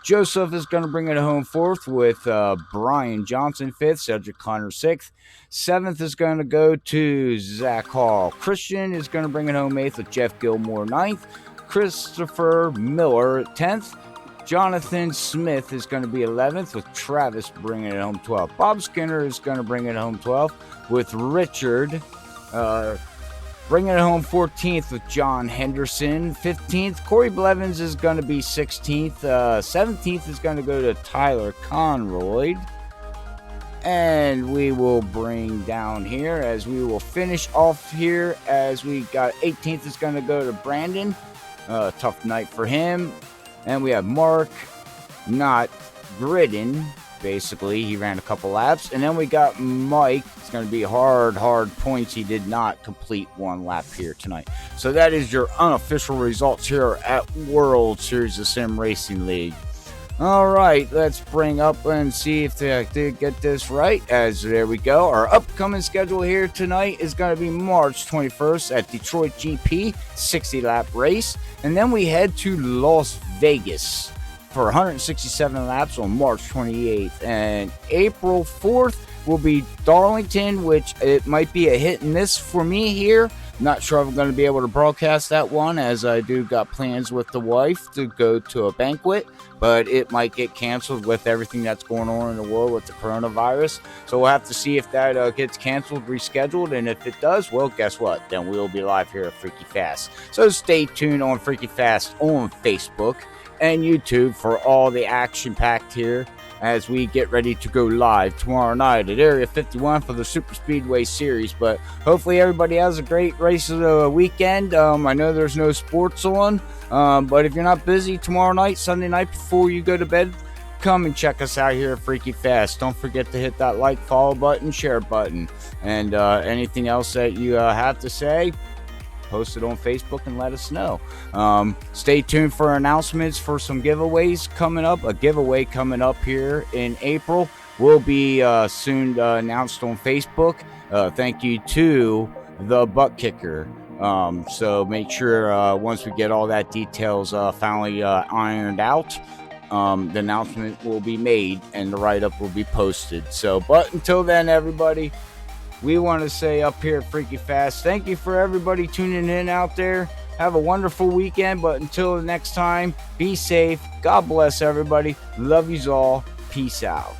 Joseph is going to bring it home fourth with Brian Johnson fifth, Cedric Connor sixth. Seventh is going to go to Zach Hall. Christian is going to bring it home eighth with Jeff Gilmore ninth. Christopher Miller 10th. Jonathan Smith is going to be 11th with Travis bringing it home 12th. Bob Skinner is going to bring it home 12th with Richard bringing it home 14th with John Henderson 15th. Corey Blevins is going to be 16th. 17th is going to go to Tyler Conroy. And we will bring down here as we will finish off here as we got 18th is going to go to Brandon. Tough night for him. And we have Mark not Gridden. Basically, he ran a couple laps. And then we got Mike. It's going to be hard points. He did not complete one lap here tonight. So that is your unofficial results here at World Series of Sim Racing League. All right, let's bring up and see if I did get this right. As there we go. Our upcoming schedule here tonight is going to be March 21st at Detroit GP, 60-lap race. And then we head to Las Vegas for 167 laps on March 28th. And April 4th will be Darlington, which it might be a hit and miss for me here. Not sure if I'm going to be able to broadcast that one, as I do got plans with the wife to go to a banquet, but it might get canceled with everything that's going on in the world with the coronavirus. So we'll have to see if that gets canceled, rescheduled, and if it does, well, guess what? Then we'll be live here at Freaky Fast. So stay tuned on Freaky Fast on Facebook and YouTube for all the action packed here as we get ready to go live tomorrow night at Area 51 for the Super Speedway Series. But hopefully everybody has a great race of the weekend. I know there's no sports on, but if you're not busy tomorrow night, Sunday night before you go to bed, come and check us out here at Freaky Fast. Don't forget to hit that like, follow button, share button, and anything else that you have to say, post it on Facebook and let us know. Stay tuned for announcements for some giveaways coming up. A giveaway coming up here in April will be soon announced on Facebook. Thank you to the ButtKicker. So make sure once we get all that details finally ironed out, the announcement will be made and the write-up will be posted. So, but until then, everybody, we want to say up here at Freaky Fast, thank you for everybody tuning in out there. Have a wonderful weekend, but until the next time, be safe. God bless everybody. Love yous all. Peace out.